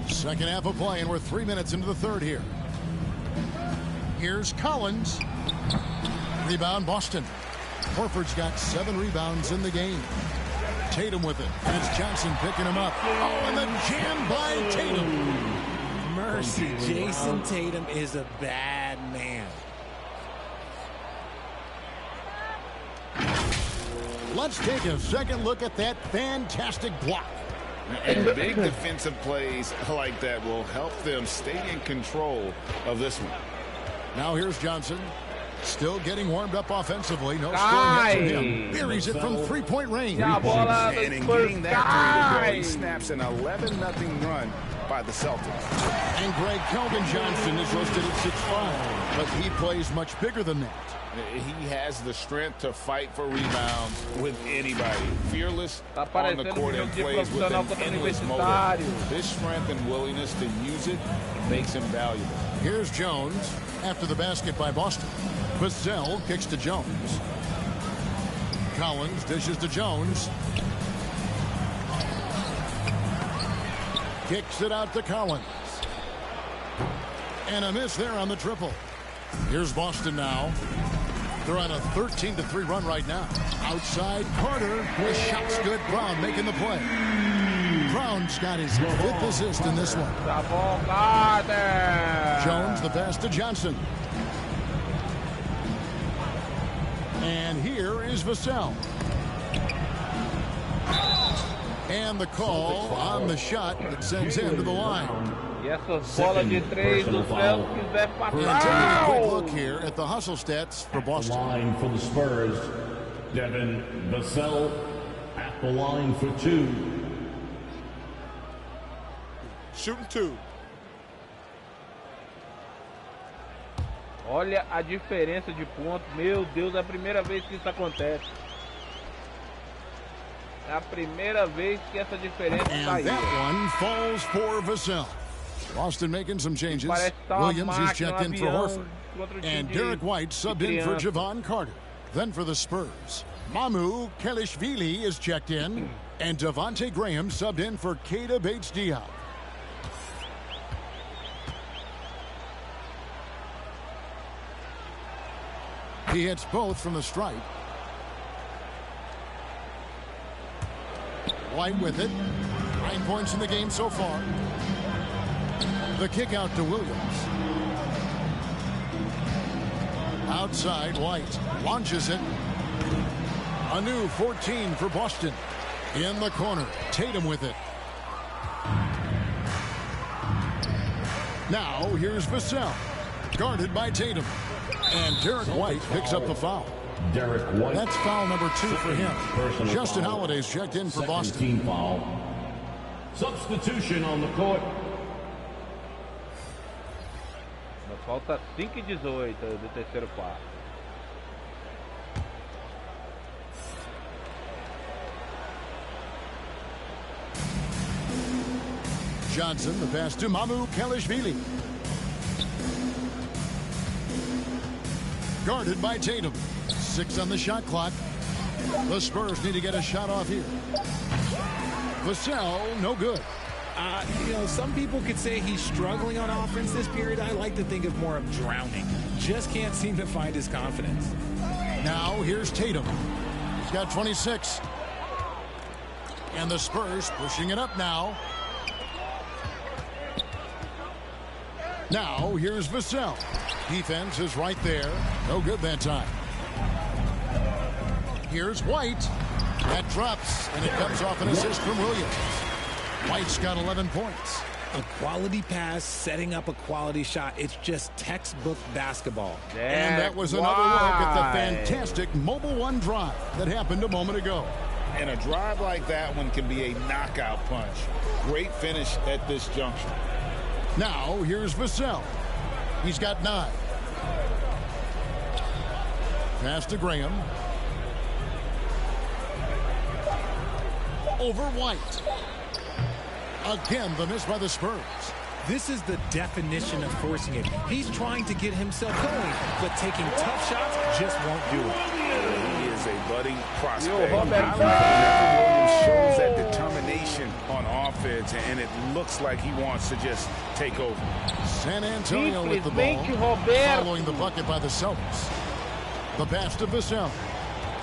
Second half of play, and we're 3 minutes into the third here. Here's Collins. Rebound, Boston. Horford's got 7 rebounds in the game. Tatum with it, and it's Johnson picking him up. Oh, and the jam by Tatum. Mercy, Jason Tatum is a bad man. Let's take a second look at that fantastic block. And big defensive plays like that will help them stay in control of this one. Now here's Johnson. Still getting warmed up offensively. No scoring yet from him. Buries it from three-point range. And in getting that three to go, he snaps an 11-0 run by the Celtics. And Greg Kelvin Johnson is listed at 6'5", but he plays much bigger than that. He has the strength to fight for rebounds with anybody. Fearless on the court and plays with an endless motive. His strength and willingness to use it makes him valuable. Here's Jones after the basket by Boston. Vassell kicks to Jones. Collins dishes to Jones. Kicks it out to Collins. And a miss there on the triple. Here's Boston now. They're on a 13-3 run right now. Outside Carter. His shot's good. Brown making the play. Brown's got his 5th assist in this one. Jones the pass to Johnson. And here is Vassell. And the call on the shot that sends him to the line. E essas bolas de três do Celtics quiser passar. Taking a quick look here at the hustle stats for Boston. Line for the Spurs, Devin Vassell at the line for 2. Shooting 2. Olha a diferença de pontos. Meu Deus, é a primeira vez que isso acontece. É a primeira vez que essa diferença está aí. And that one falls for Vassell. Boston making some changes. Williams is checked in for Horford. And Derek White subbed in for Javon Carter. Then for the Spurs, Mamu Kelishvili is checked in. And Devontae Graham subbed in for Keita Bates-Diop. He hits both from the stripe. White with it. 9 points in the game so far. The kick out to Williams. Outside, White launches it. A new 14 for Boston. In the corner, Tatum with it. Now, here's Vassell. Guarded by Tatum. And Derek White picks up the foul. Derek White. That's foul number 2 for him. Justin Holiday's checked in for Boston. Team foul. Substitution on the court. Falta 5:18 do terceiro quarto. Johnson, the pass to Mamu Kelishvili. Guarded by Tatum. 6 on the shot clock. The Spurs need to get a shot off here. Vassell, no good. You know, some people could say he's struggling on offense this period. I like to think of more of drowning. Just can't seem to find his confidence. Now here's Tatum. He's got 26. And the Spurs pushing it up now. Now here's Vassell. Defense is right there. No good that time. Here's White. That drops, and it comes off an assist from Williams. White's got 11 points. A quality pass, setting up a quality shot. It's just textbook basketball. And that was another look at the fantastic Mobile One drive that happened a moment ago. And a drive like that one can be a knockout punch. Great finish at this juncture. Now, here's Vassell. He's got 9. Pass to Graham. Over White. Again, the miss by the Spurs. This is the definition of forcing it. He's trying to get himself going, but taking tough shots just won't do it. He is a budding prospect. Williams shows that determination on offense, and it looks like he wants to just take over. San Antonio with the ball, following the bucket by the Celtics. The pass to Vassell.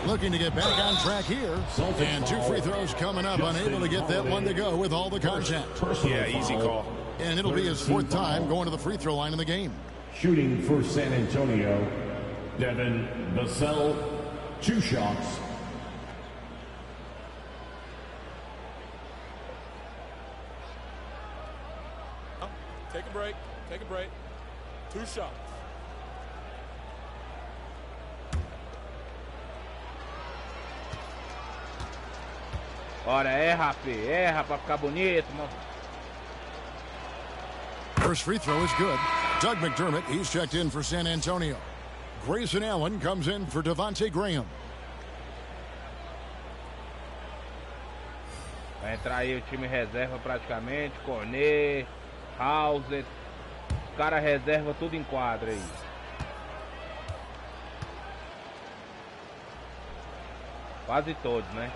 Looking to get back on track here. And 2 free throws coming up. Unable to get that one to go with all the contact. Yeah, easy call. And it'll be his 4th time going to the free throw line in the game. Shooting for San Antonio, Devin Vassell, 2 shots. Take a break. Take a break. 2 shots. Bora, erra, Fê. Erra pra ficar bonito, mano. First free throw is good. Doug McDermott, he's checked in for San Antonio. Grayson Allen comes in for Devontae Graham. Vai entrar aí o time reserva praticamente. Cornet, Hauser. Os caras reserva tudo em quadra aí. Quase todos, né?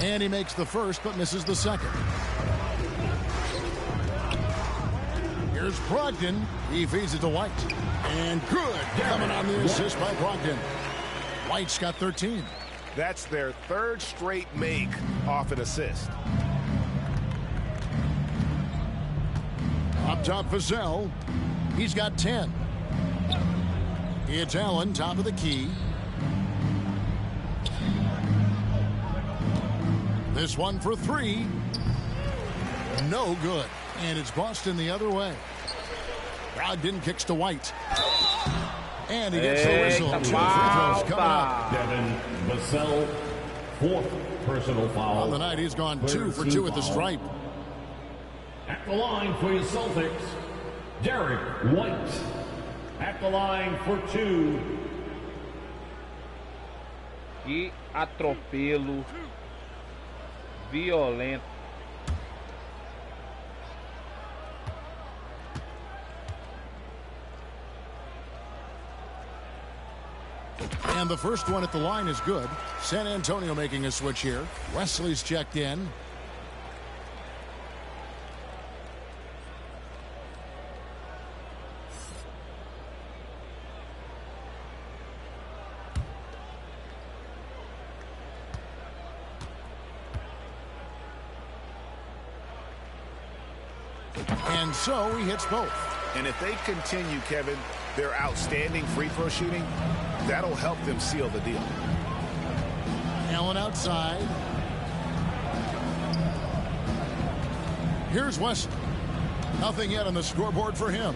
And he makes the first but misses the second. Here's Brogdon. He feeds it to White. And good. Coming on the assist by Brogdon. White's got 13. That's their 3rd straight make off an assist. Up top, Vassell. He's got 10. It's Allen, top of the key. This one for 3. No good. And it's Boston the other way. Brogdon kicks to White. And he gets the whistle. 2 free throws coming up. Devin Vassell, 4th personal foul. On the night, he's gone 2 for 2 at the stripe. At the line for your Celtics, Derek White. At the line for 2. Que atropelo violento. And the first one at the line is good. San Antonio making a switch here. Wesley's checked in. And so he hits both. And if they continue, Kevin, their outstanding free throw shooting, that'll help them seal the deal. Allen outside. Here's Wesley. Nothing yet on the scoreboard for him.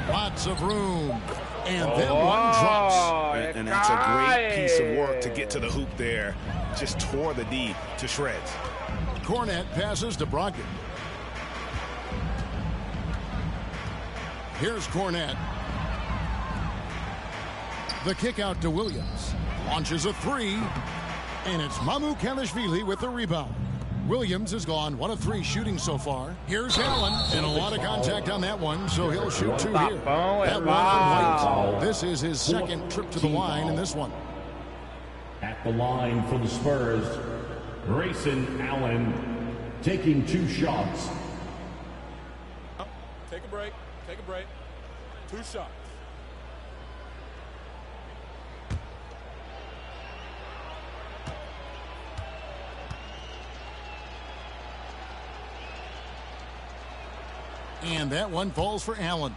Lots of room. And then one drops. And that's a great piece of work to get to the hoop there. Just tore the D to shreds. Cornet passes to Brogdon. Here's Cornet. The kick out to Williams. Launches a 3. And it's Mamukelashvili with the rebound. Williams has gone 1 of 3 shooting so far. Here's Allen, and a lot of contact on that one, so he'll shoot 2 here. That one from White. This is his 2nd trip to the line in this one. At the line for the Spurs, Grayson Allen taking 2 shots. Take a break. Take a break. 2 shots. And that one falls for Allen.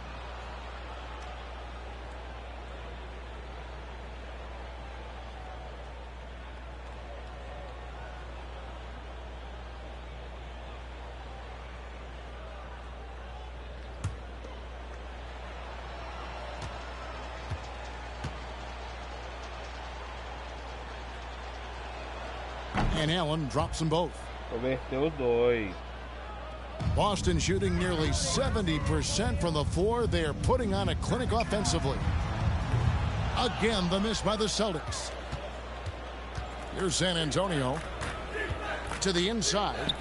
And Allen drops them both. Converteu os 2. Boston shooting nearly 70% from the floor. They are putting on a clinic offensively. Again, the miss by the Celtics. Here's San Antonio. To the inside.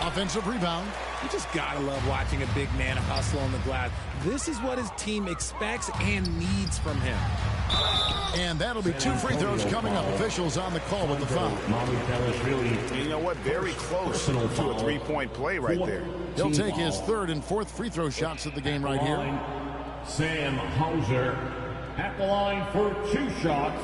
Offensive rebound. You just gotta love watching a big man hustle on the glass. This is what his team expects and needs from him. And that'll be 2 free throws coming up. Officials on the call with the foul. You know what? Very close to a 3-point play right there. He'll take his 3rd and 4th free throw shots of the game right here. Sam Hauser at the line for 2 shots.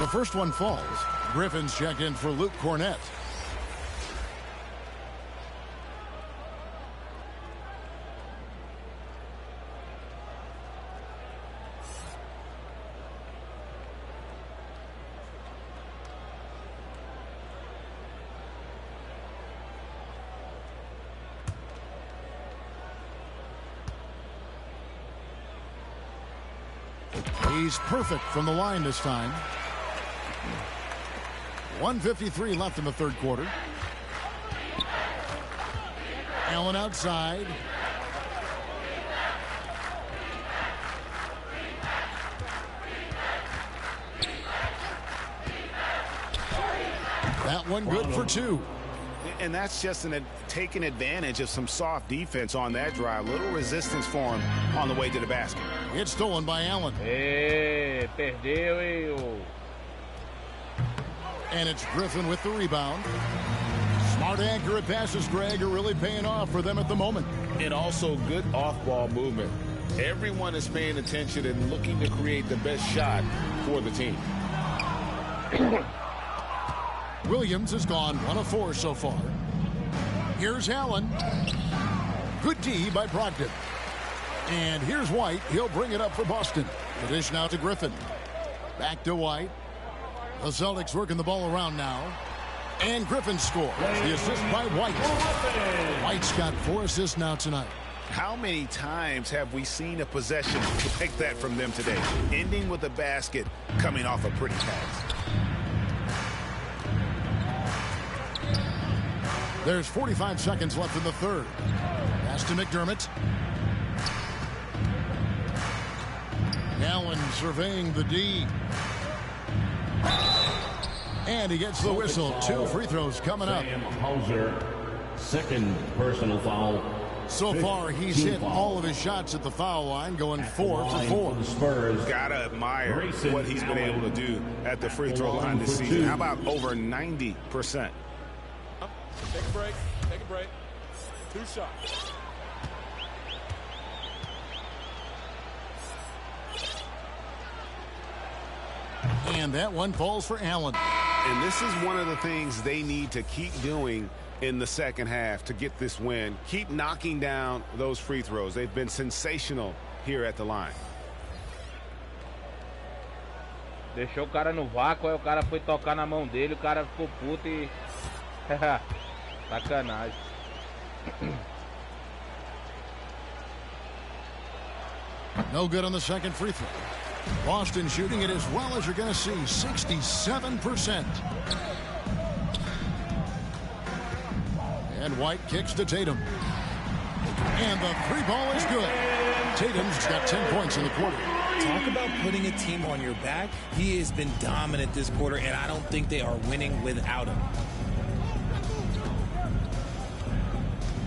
The first one falls. Griffin's checked in for Luke Cornett. He's perfect from the line this time. 1:53 left in the third quarter. Allen outside. That one good for two. And that's just taking advantage of some soft defense on that drive. Little resistance for him on the way to the basket. It's stolen by Allen. Perdeu. And it's Griffin with the rebound. Smart, accurate passes, Greg, are really paying off for them at the moment. And also good off-ball movement. Everyone is paying attention and looking to create the best shot for the team. Williams has gone 1 of 4 so far. Here's Allen. Good D by Brogdon. And here's White. He'll bring it up for Boston. The dish now to Griffin. Back to White. The Celtics working the ball around now. And Griffin scores. The assist by White. White's got 4 assists now tonight. How many times have we seen a possession like that from them today? Ending with a basket, coming off a pretty pass. There's 45 seconds left in the third. Pass to McDermott. Allen surveying the D. And he gets the whistle. 2 free throws coming up. Hauser, second personal foul. So far, he's hit all of his shots at the foul line, going 4 for 4. Spurs. Gotta admire what he's been able to do at the free throw line this season. How about over 90%? Take a break. Take a break. 2 shots. And that one falls for Allen. And this is one of the things they need to keep doing in the second half to get this win. Keep knocking down those free throws. They've been sensational here at the line. Deixou o cara no vácuo, aí o cara foi tocar na mão dele, o cara ficou puto e... Sacanagem. No good on the second free throw. Boston shooting it as well as you're going to see, 67%. And White kicks to Tatum. And the 3-ball is good. Tatum's got 10 points in the quarter. Talk about putting a team on your back. He has been dominant this quarter, and I don't think they are winning without him.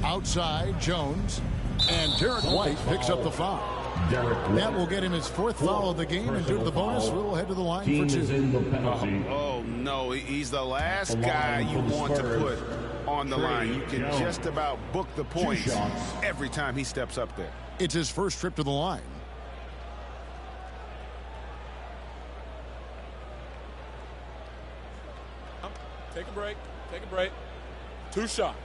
Outside, Jones. And Derek White picks up the foul. That will get him his 4th foul of the game, and due to the bonus, we'll head to the line for 2. Oh, no, he's the last guy you want to put on the line. You can just about book the points every time he steps up there. It's his first trip to the line. Take a break. Take a break. 2 shots.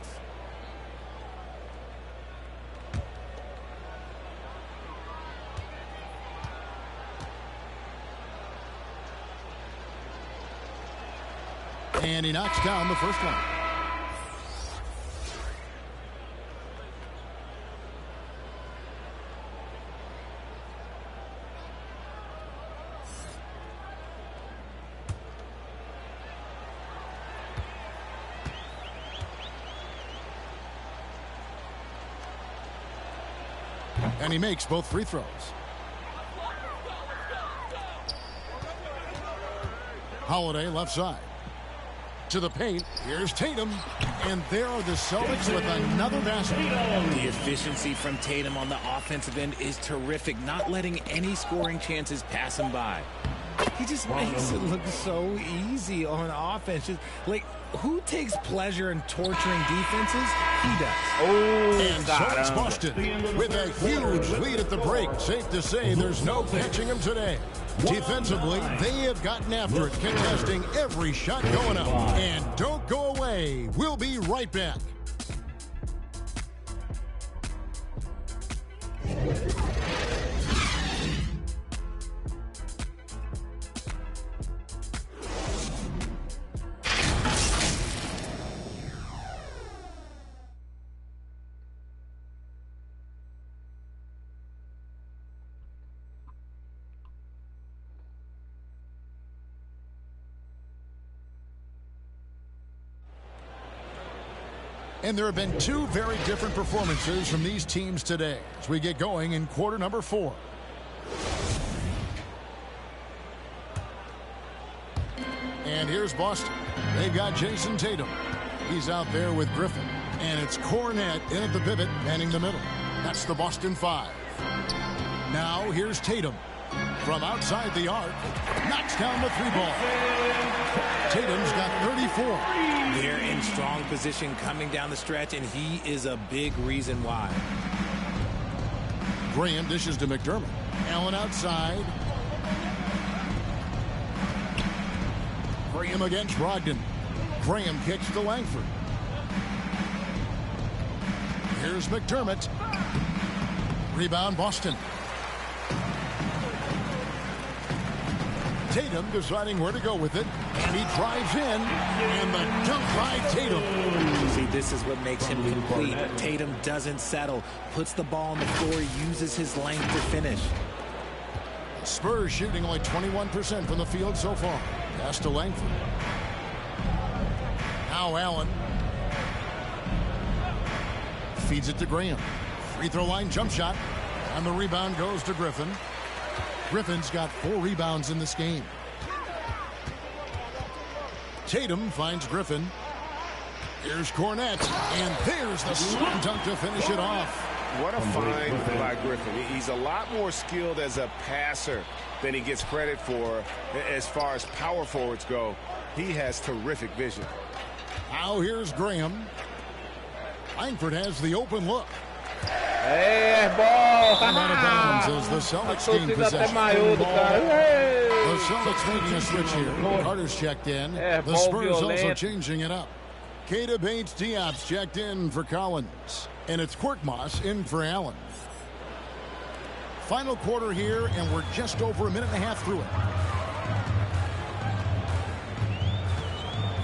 And he knocks down the first one. And he makes both free throws. Holiday left side. To the paint. Here's Tatum. And there are the Celtics with another basket. The efficiency from Tatum on the offensive end is terrific, not letting any scoring chances pass him by. He just makes it look so easy on offense. Just, like, who takes pleasure in torturing defenses? He does. Oh, and so it's Boston with a huge lead at the break. Safe to say there's no catching him today. Defensively, they have gotten after it, contesting every shot going up. And don't go away. We'll be right back. And there have been two very different performances from these teams today as we get going in quarter number 4. And here's Boston. They've got Jason Tatum. He's out there with Griffin. And it's Cornette in at the pivot, manning the middle. That's the Boston 5. Now here's Tatum. From outside the arc, knocks down the 3-ball. Tatum's got 34. They're in strong position coming down the stretch, and he is a big reason why. Graham dishes to McDermott. Allen outside. Graham against Brogdon. Graham kicks to Langford. Here's McDermott. Rebound Boston. Tatum deciding where to go with it, and he drives in, and the dunk by Tatum. See, this is what makes him complete. Tatum doesn't settle, puts the ball on the floor, uses his length to finish. Spurs shooting only 21% from the field so far. Pass to Langford. Now Allen. Feeds it to Graham. Free throw line jump shot, and the rebound goes to Griffin. Griffin's got 4 rebounds in this game. Tatum finds Griffin. Here's Cornette, and there's the slam dunk to finish it off. What a find by Griffin. He's a lot more skilled as a passer than he gets credit for as far as power forwards go. He has terrific vision. Now here's Graham. Langford has the open look. É bom. Out of bounds as the Celtics gain possession. The Celtics making a switch here. Carter's checked in. The Spurs also changing it up. Keita Bates-Diop's checked in for Collins. And it's Korkmaz in for Allen. Final quarter here, and we're just over a minute and a half through it.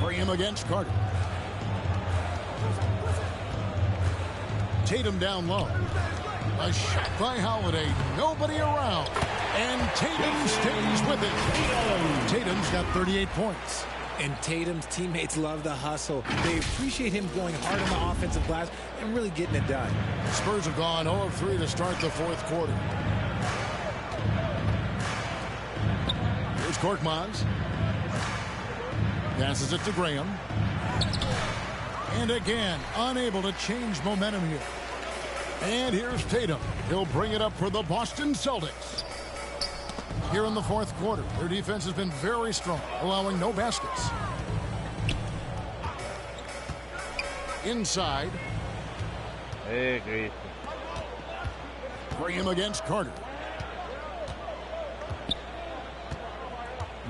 Graham against Carter. Tatum down low. A shot by Holiday. Nobody around. And Tatum stays with it. Tatum's got 38 points. And Tatum's teammates love the hustle. They appreciate him going hard on the offensive glass and really getting it done. Spurs have gone 0 of 3 to start the 4th quarter. Here's Korkmaz. Passes it to Graham. And again, unable to change momentum here. And here's Tatum. He'll bring it up for the Boston Celtics. Here in the 4th quarter, their defense has been very strong, allowing no baskets. Inside. Hey, Graham against Carter.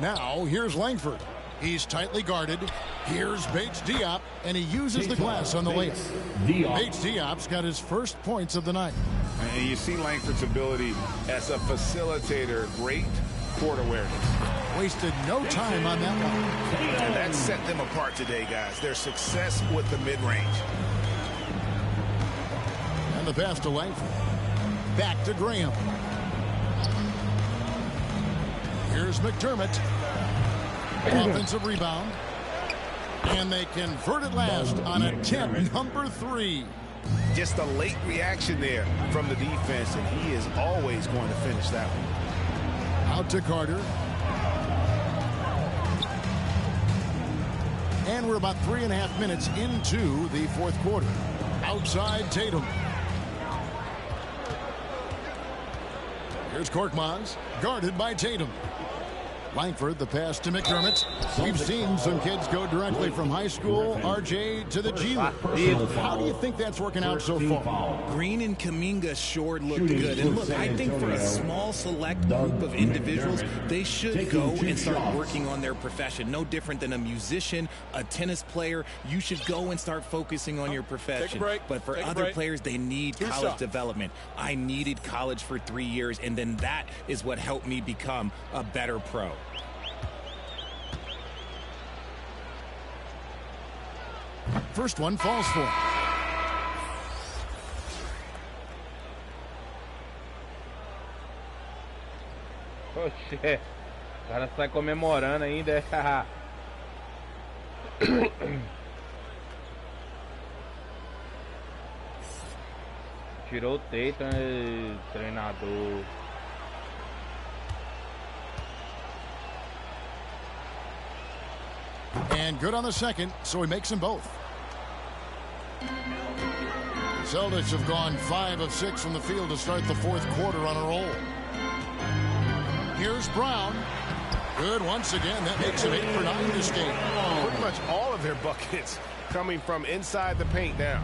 Now, here's Langford. He's tightly guarded. Here's Bates-Diop, and he uses the glass on the layup. Bates-Diop's got his first points of the night. And you see Langford's ability as a facilitator. Great court awareness. Wasted no time on that one. And that set them apart today, guys. Their success with the mid-range. And the pass to Langford. Back to Graham. Here's McDermott. Offensive rebound. And they convert it last on attempt number 3. Just a late reaction there from the defense, and he is always going to finish that one. Out to Carter. And we're about 3.5 minutes into the 4th quarter. Outside Tatum. Here's Korkmaz, guarded by Tatum. Langford, the pass to McDermott. We've seen some kids go directly from high school, RJ, to the G League. How do you think that's working out so far? Green and Kuminga sure looked good. And look, I think for a small select group of individuals, they should go and start working on their profession. No different than a musician, a tennis player. You should go and start focusing on your profession. But for other players, they need college development. I needed college for 3 years, and then that is what helped me become a better pro. First one falls for him. Oxê, o cara sai comemorando ainda. Tirou o Tatum, treinador. And good on the second, so he makes them both. The Celtics have gone 5 of 6 from the field to start the fourth quarter on a roll. Here's Brown. Good once again. That makes him 8 for 9 this game. Pretty much all of their buckets coming from inside the paint now.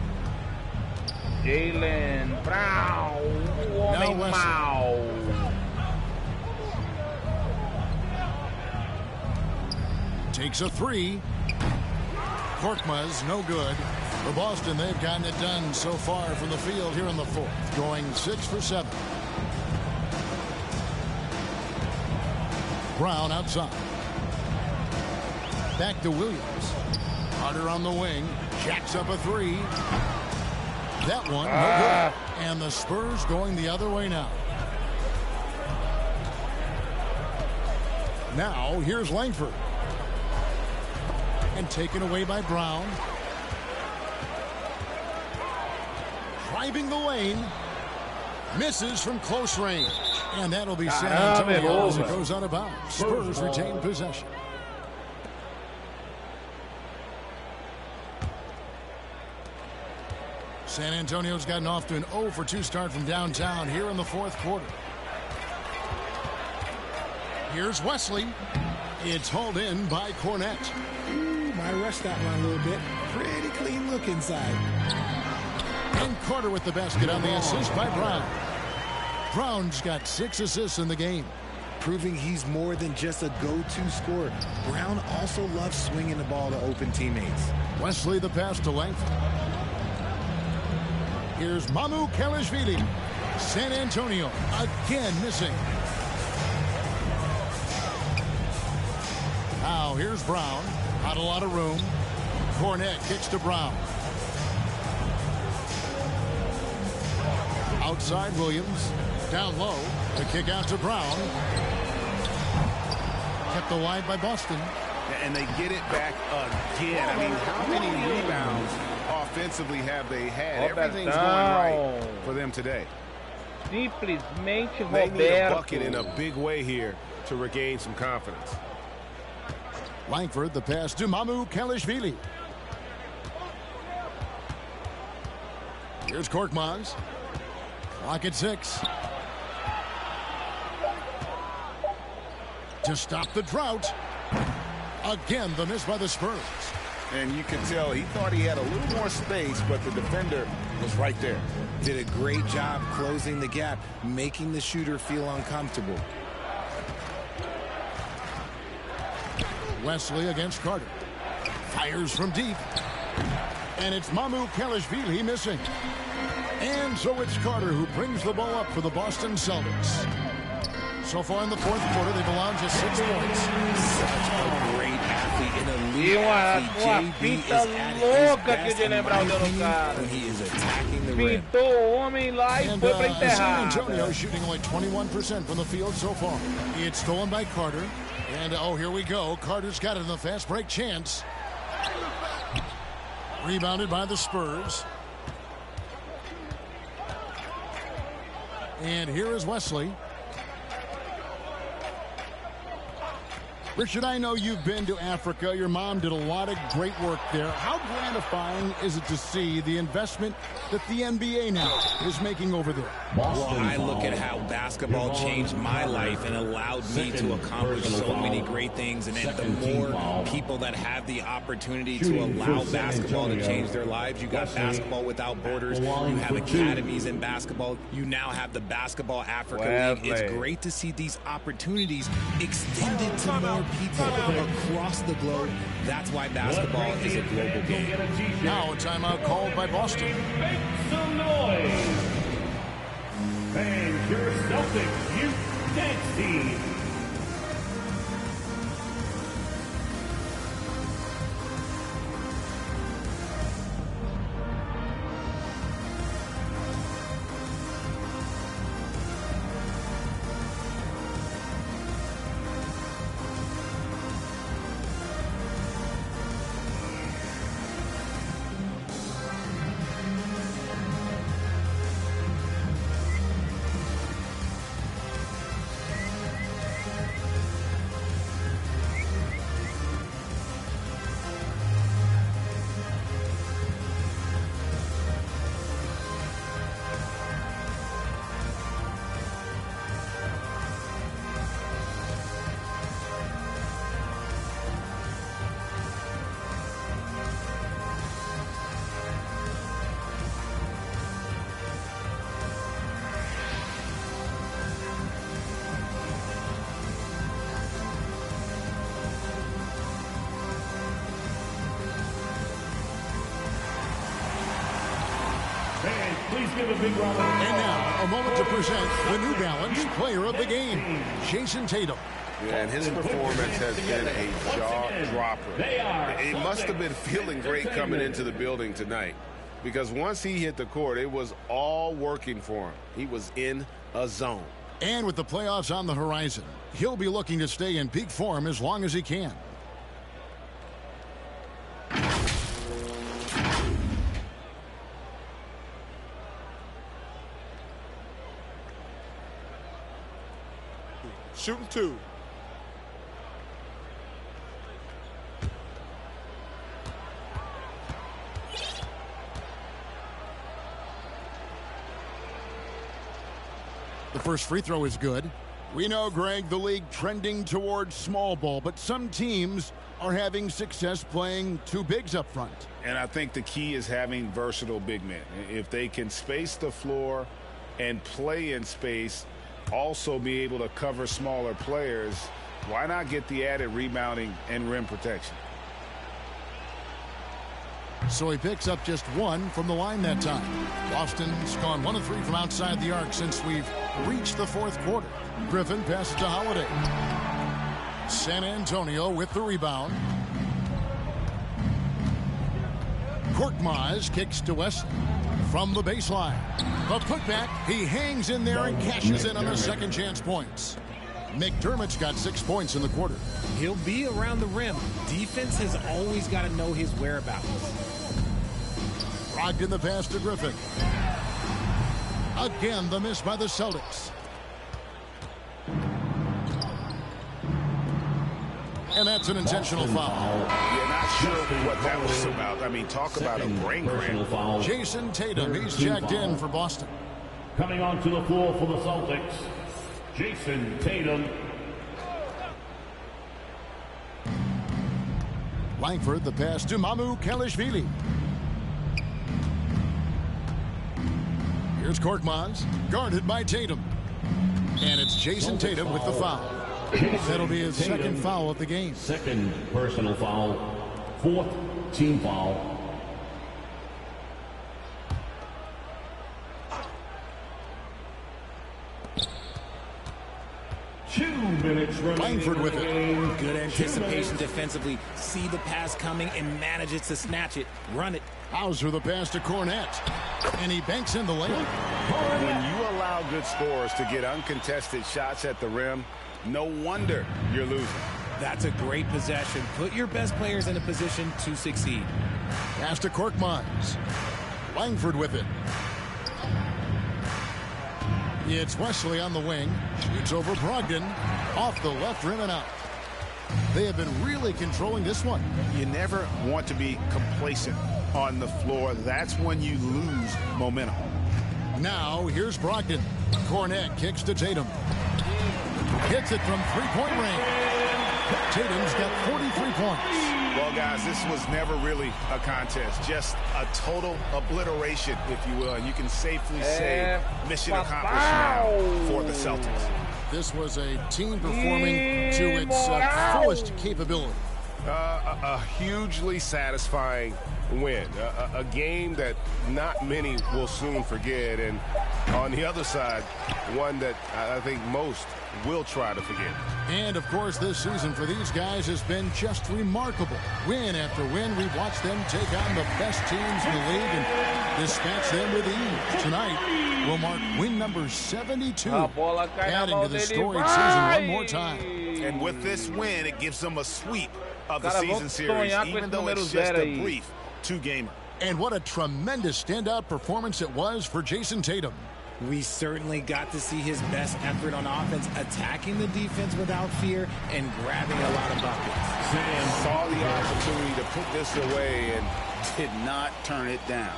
Jaylen Brown, o homem mau. Takes a 3. Korkmaz, no good. For Boston, they've gotten it done so far from the field here in the fourth, going 6 for 7. Brown outside. Back to Williams. Carter on the wing. Jacks up a 3. That one, no good. And the Spurs going the other way now. Now, here's Langford. And taken away by Brown. Driving the lane. Misses from close range. And that'll be San Antonio as it goes out of bounds. Spurs retain possession. San Antonio's gotten off to an 0 for 2 start from downtown here in the fourth quarter. Here's Wesley. It's hauled in by Cornette. I rushed that one a little bit. Pretty clean look inside. And Carter with the basket on the assist by Brown. Brown's got 6 assists in the game. Proving he's more than just a go-to scorer. Brown also loves swinging the ball to open teammates. Wesley the pass to Langford. Here's Mamu Kelishvili. San Antonio again missing. Now here's Brown. Not a lot of room. Cornette kicks to Brown. Outside Williams. Down low. The kick out to Brown. Kept alive by Boston. And they get it back again. I mean, how many rebounds offensively have they had? Everything's going right for them today. Simplesmente Roberto. They need a bucket in a big way here to regain some confidence. Langford, the pass to Mamu Kelishvili. Here's Korkmaz. Clock at 6. To stop the drought. Again, the miss by the Spurs. And you can tell he thought he had a little more space, but the defender was right there. Did a great job closing the gap, making the shooter feel uncomfortable. Wesley against Carter. Fires from deep. And it's Mamu Kelishvili missing. And so it's Carter who brings the ball up for the Boston Celtics. So far in the fourth quarter, they've allowed just 6 points. Such a great athlete, an elite athlete. JB is at his best in my opinion when he is attacking the rim. And San Antonio shooting only 21% from the field so far. It's stolen by Carter. And, oh, here we go. Carter's got it in the fast break chance. Rebounded by the Spurs. And here is Wesley. Richard, I know you've been to Africa. Your mom did a lot of great work there. How gratifying is it to see the investment that the NBA now is making over there. Well, I look at how basketball changed my life and allowed me to accomplish so many great things. And then the more people that have the opportunity to allow basketball to change their lives, you got Basketball Without Borders, you have academies in basketball, you now have the Basketball Africa League. It's great to see these opportunities extended to more people across the globe. That's why basketball is a global game. Now a timeout called by Boston. Make some noise. And your Celtics youth dance team. Please give a big round of applause. And now, a moment to present the New Balance Player of the Game, Jason Tatum. Yeah, and his performance has been a jaw-dropper. It must have been feeling great coming into the building tonight, because once he hit the court, it was all working for him. He was in a zone. And with the playoffs on the horizon, he'll be looking to stay in peak form as long as he can. Shooting two. The first free throw is good. We know, Greg, the league trending towards small ball, but some teams are having success playing two bigs up front. And I think the key is having versatile big men. If they can space the floor and play in space, also be able to cover smaller players, why not get the added rebounding and rim protection? So he picks up just one from the line that time. Boston's gone 1 of 3 from outside the arc since we've reached the fourth quarter. Griffin passes to Holiday. San Antonio with the rebound. Korkmaz kicks to Wesley from the baseline. The putback, he hangs in there and cashes in on the second chance points. McDermott's got 6 points in the quarter. He'll be around the rim. Defense has always got to know his whereabouts. Brogdon the pass to Griffin. Again, the miss by the Celtics. And that's an intentional foul. Yeah, not sure what that was about. I mean, talk about a brain cramp. Jason Tatum, he's checked in for Boston. Coming onto the floor for the Celtics, Jason Tatum. Langford the pass to Mamu Kalishvili. Here's Korkmaz, guarded by Tatum. And it's Jason Tatum with the foul. That'll be his second foul of the game. Second personal foul, fourth team foul. Langford with it. Good anticipation defensively. See the pass coming and manages to snatch it. Run it. Hauser the pass to Cornette. And he banks in the layup. When you allow good scorers to get uncontested shots at the rim, no wonder you're losing. That's a great possession. Put your best players in a position to succeed. Pass to Korkmaz. Langford with it. It's Wesley on the wing. Shoots over Brogdon. Off the left rim and out. They have been really controlling this one. You never want to be complacent on the floor. That's when you lose momentum. Now, here's Brogdon. Cornet kicks to Tatum. Hits it from three-point range. Tatum's got 43 points. Well, guys, this was never really a contest. Just a total obliteration, if you will. And you can safely say mission accomplished now for the Celtics. This was a team performing to its fullest capability. A hugely satisfying win. A game that not many will soon forget. And on the other side, one that I think most will try to forget. And, of course, this season for these guys has been just remarkable. Win after win, we've watched them take on the best teams in the league and dispatch them with ease. Tonight will mark win number 72, adding to the storied season one more time. And with this win, it gives them a sweep of the season series, even though it's just a brief two-gamer. And what a tremendous standout performance it was for Jason Tatum. We certainly got to see his best effort on offense, attacking the defense without fear and grabbing a lot of buckets. Sam saw the opportunity to put this away and did not turn it down.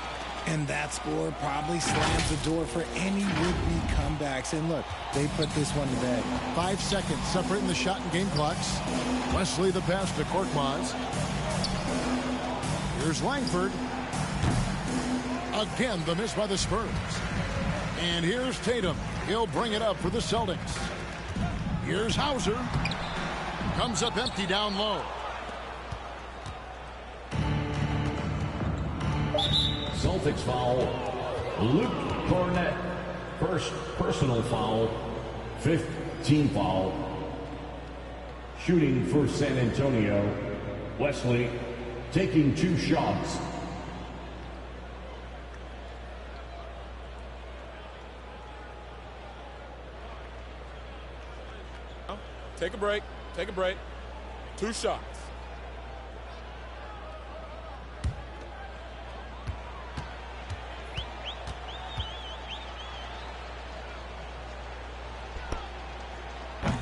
And that score probably slams the door for any would-be comebacks. And look, they put this one to bed. 5 seconds separating the shot and game clocks. Wesley the pass to Korkmaz. Here's Langford. Again, the miss by the Spurs. And here's Tatum. He'll bring it up for the Celtics. Here's Hauser. Comes up empty down low. Celtics foul. Luke Cornet. First personal foul. Fifth team foul. Shooting for San Antonio. Wesley taking 2 shots. Take a break. Take a break. 2 shots.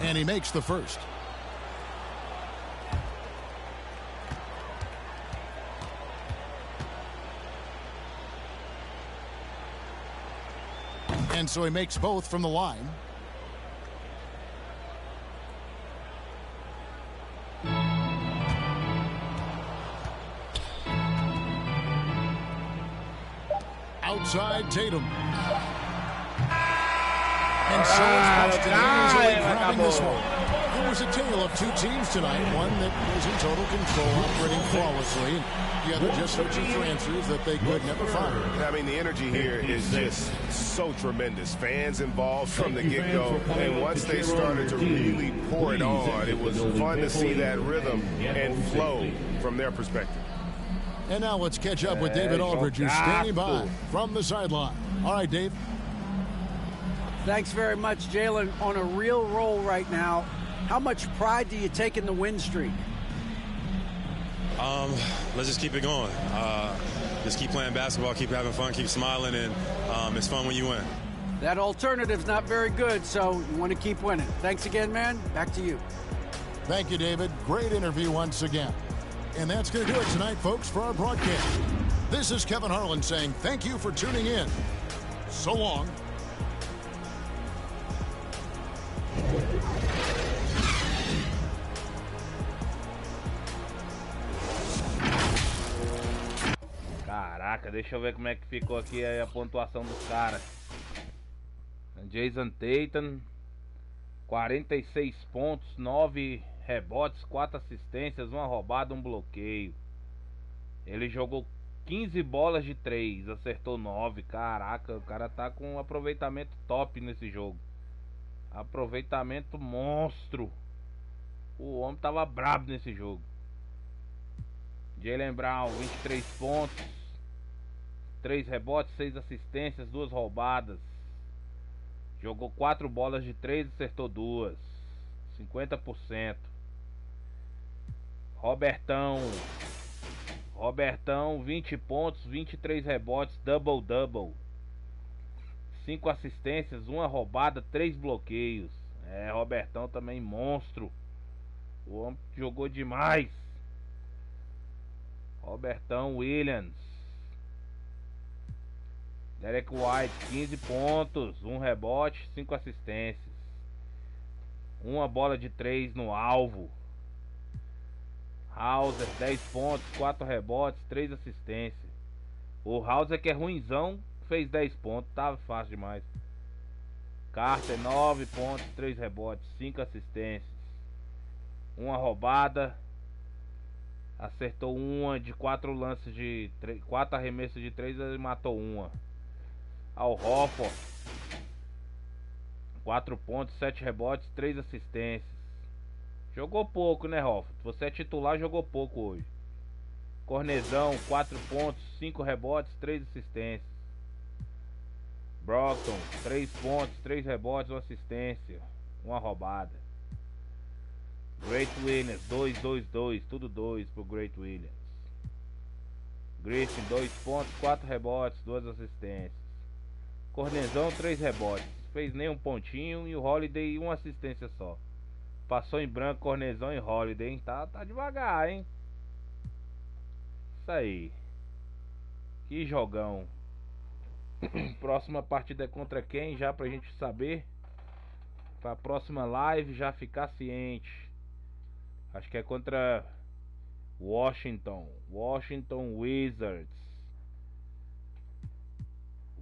And he makes the first. And so he makes both from the line. Outside Tatum. And so it's Boston easily grabbing this one. It was a tale of 2 teams tonight. One that was in total control, operating flawlessly. The other just searching for answers that they could never find. I mean, the energy here is just so tremendous. Fans involved from the get-go. And once they started to really pour it on, it was fun to see that rhythm and flow from their perspective. And now let's catch up with David Aldridge, who's standing by from the sideline. All right, Dave. Thanks very much, Jalen. On a real roll right now. How much pride do you take in the win streak? Let's just keep it going. Just keep playing basketball, keep having fun, keep smiling, and it's fun when you win. That alternative's not very good, so you want to keep winning. Thanks again, man. Back to you. Thank you, David. Great interview once again. And that's going to do it tonight, folks, for our broadcast. This is Kevin Harlan saying thank you for tuning in. So long. Caraca, deixa eu ver como é que ficou aqui a pontuação dos caras. Jason Tatum, 46 pontos, 9 rebotes, 4 assistências, 1 roubada, 1 bloqueio. Ele jogou 15 bolas de 3, acertou 9. Caraca, o cara tá com um aproveitamento top nesse jogo. Aproveitamento monstro. O homem tava brabo nesse jogo. Jaylen Brown, 23 pontos, 3 rebotes, 6 assistências, 2 roubadas. Jogou 4 bolas de 3, acertou 2. 50%. Robertão, 20 pontos, 23 rebotes, double-double. 5 assistências, 1 roubada, 3 bloqueios. Robertão também monstro. O O homem jogou demais. Robertão Williams. Derek White, 15 pontos, 1 rebote, 5 assistências. Uma bola de 3 no alvo. Hauser, 10 pontos, 4 rebotes, 3 assistências. O Hauser, que é ruinzão, fez 10 pontos, tava fácil demais. Carter, 9 pontos, 3 rebotes, 5 assistências. Uma roubada. Acertou uma de 4 lances de 4 arremessos de 3 e matou uma. Al Horford, 4 pontos, 7 rebotes, 3 assistências. Jogou pouco, né, Horford? Você é titular, jogou pouco hoje. Cornezão, 4 pontos, 5 rebotes, 3 assistências. Brockton, 3 pontos, 3 rebotes, 1 assistência. Uma roubada. Great Williams, 2, tudo 2 pro Great Williams. Griffin, 2 pontos, 4 rebotes, 2 assistências. Cornezão, 3 rebotes. Fez nem um pontinho. E o Holiday, 1 assistência só. Passou em branco, Cornezão e Holiday, hein? Tá devagar, hein? Isso aí. Que jogão. Próxima partida é contra quem? Já pra gente saber. Pra próxima live já ficar ciente. Acho que é contra Washington Wizards.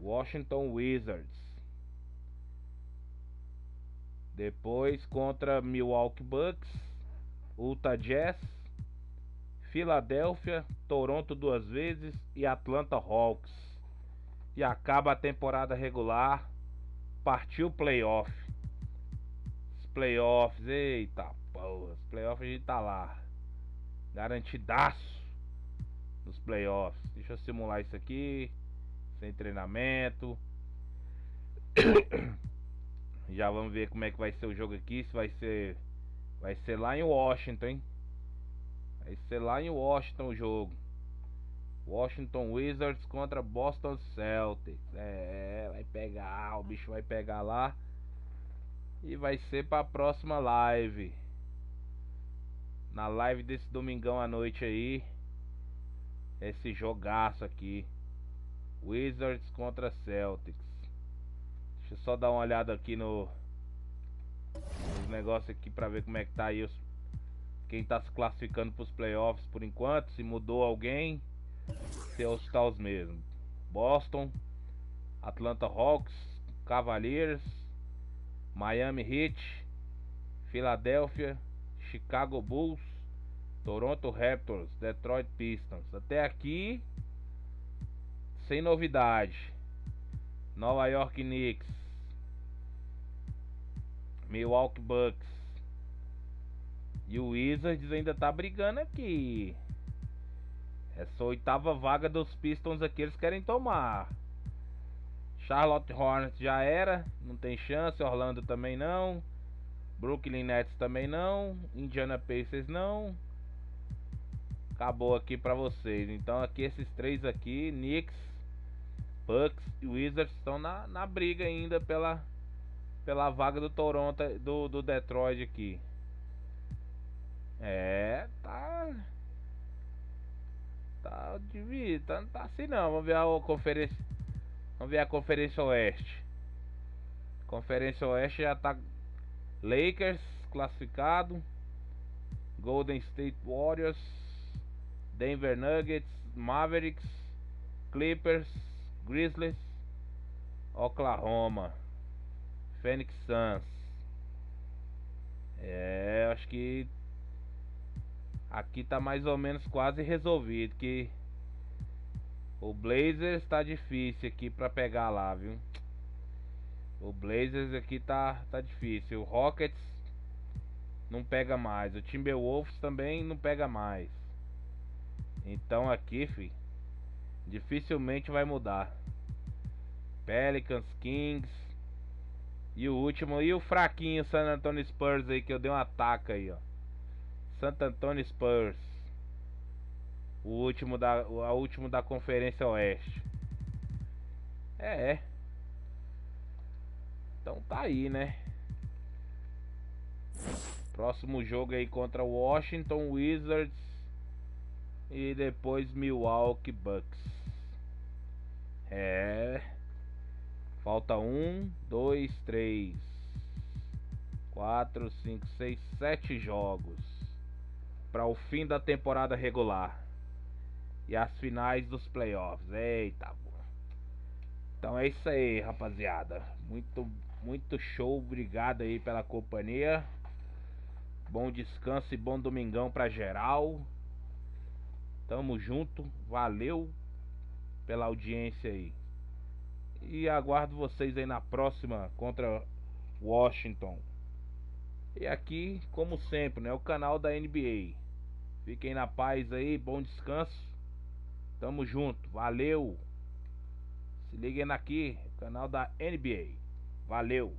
Washington Wizards. Depois contra Milwaukee Bucks, Utah Jazz, Filadélfia, Toronto 2 vezes e Atlanta Hawks. E acaba a temporada regular. Partiu o playoff. Os playoffs, eita porra, os playoffs a gente tá lá. Garantidaço nos playoffs. Deixa eu simular isso aqui. Sem treinamento. Já vamos ver como é que vai ser o jogo aqui. Se vai ser lá em Washington, hein? Vai ser lá em Washington o jogo. Washington Wizards contra Boston Celtics. Vai pegar, o bicho vai pegar lá. E vai ser pra próxima live. Na live desse domingão à noite aí. Esse jogaço aqui. Wizards contra Celtics. Deixa eu só dar uma olhada aqui nos negócios aqui pra ver como é que tá aí quem tá se classificando pros playoffs por enquanto. Se mudou alguém. Se tá os mesmos. Boston, Atlanta Hawks, Cavaliers, Miami Heat, Filadélfia, Chicago Bulls, Toronto Raptors, Detroit Pistons. Até aqui sem novidade. Nova York Knicks, Milwaukee Bucks e o Wizards ainda tá brigando aqui. Essa 8ª vaga dos Pistons aqui eles querem tomar. Charlotte Hornets já era, não tem chance. Orlando também não. Brooklyn Nets também não. Indiana Pacers não. Acabou aqui pra vocês. Então aqui esses 3 aqui, Knicks, Bucks e Wizards, estão na briga ainda pela vaga do Toronto, do Detroit aqui. Não tá assim não. Vamos ver a Conferência Oeste. Conferência Oeste já tá Lakers classificado, Golden State Warriors, Denver Nuggets, Mavericks, Clippers, Grizzlies, Oklahoma, Phoenix Suns. Acho que aqui tá mais ou menos quase resolvido, que o Blazers tá difícil aqui pra pegar lá, viu? O Blazers aqui tá difícil. O Rockets não pega mais. O Timberwolves também não pega mais. Então aqui, fi, dificilmente vai mudar. Pelicans, Kings e o último, e o fraquinho San Antonio Spurs aí, que eu dei um ataque aí, ó. San Antonio Spurs, a último da Conferência Oeste. Então tá aí, né? Próximo jogo aí contra o Washington Wizards e depois Milwaukee Bucks. Falta 1, 2, 3, 4, 5, 6, 7 jogos para o fim da temporada regular e as finais dos playoffs. Eita, então é isso aí, rapaziada. Muito show. Obrigado aí pela companhia. Bom descanso e bom domingão pra geral. Tamo junto. Valeu pela audiência aí. E aguardo vocês aí na próxima contra Washington. E aqui, como sempre, né, o canal da NBA. Fiquem na paz aí, bom descanso. Tamo junto. Valeu. Se liguem aqui, canal da NBA. Valeu.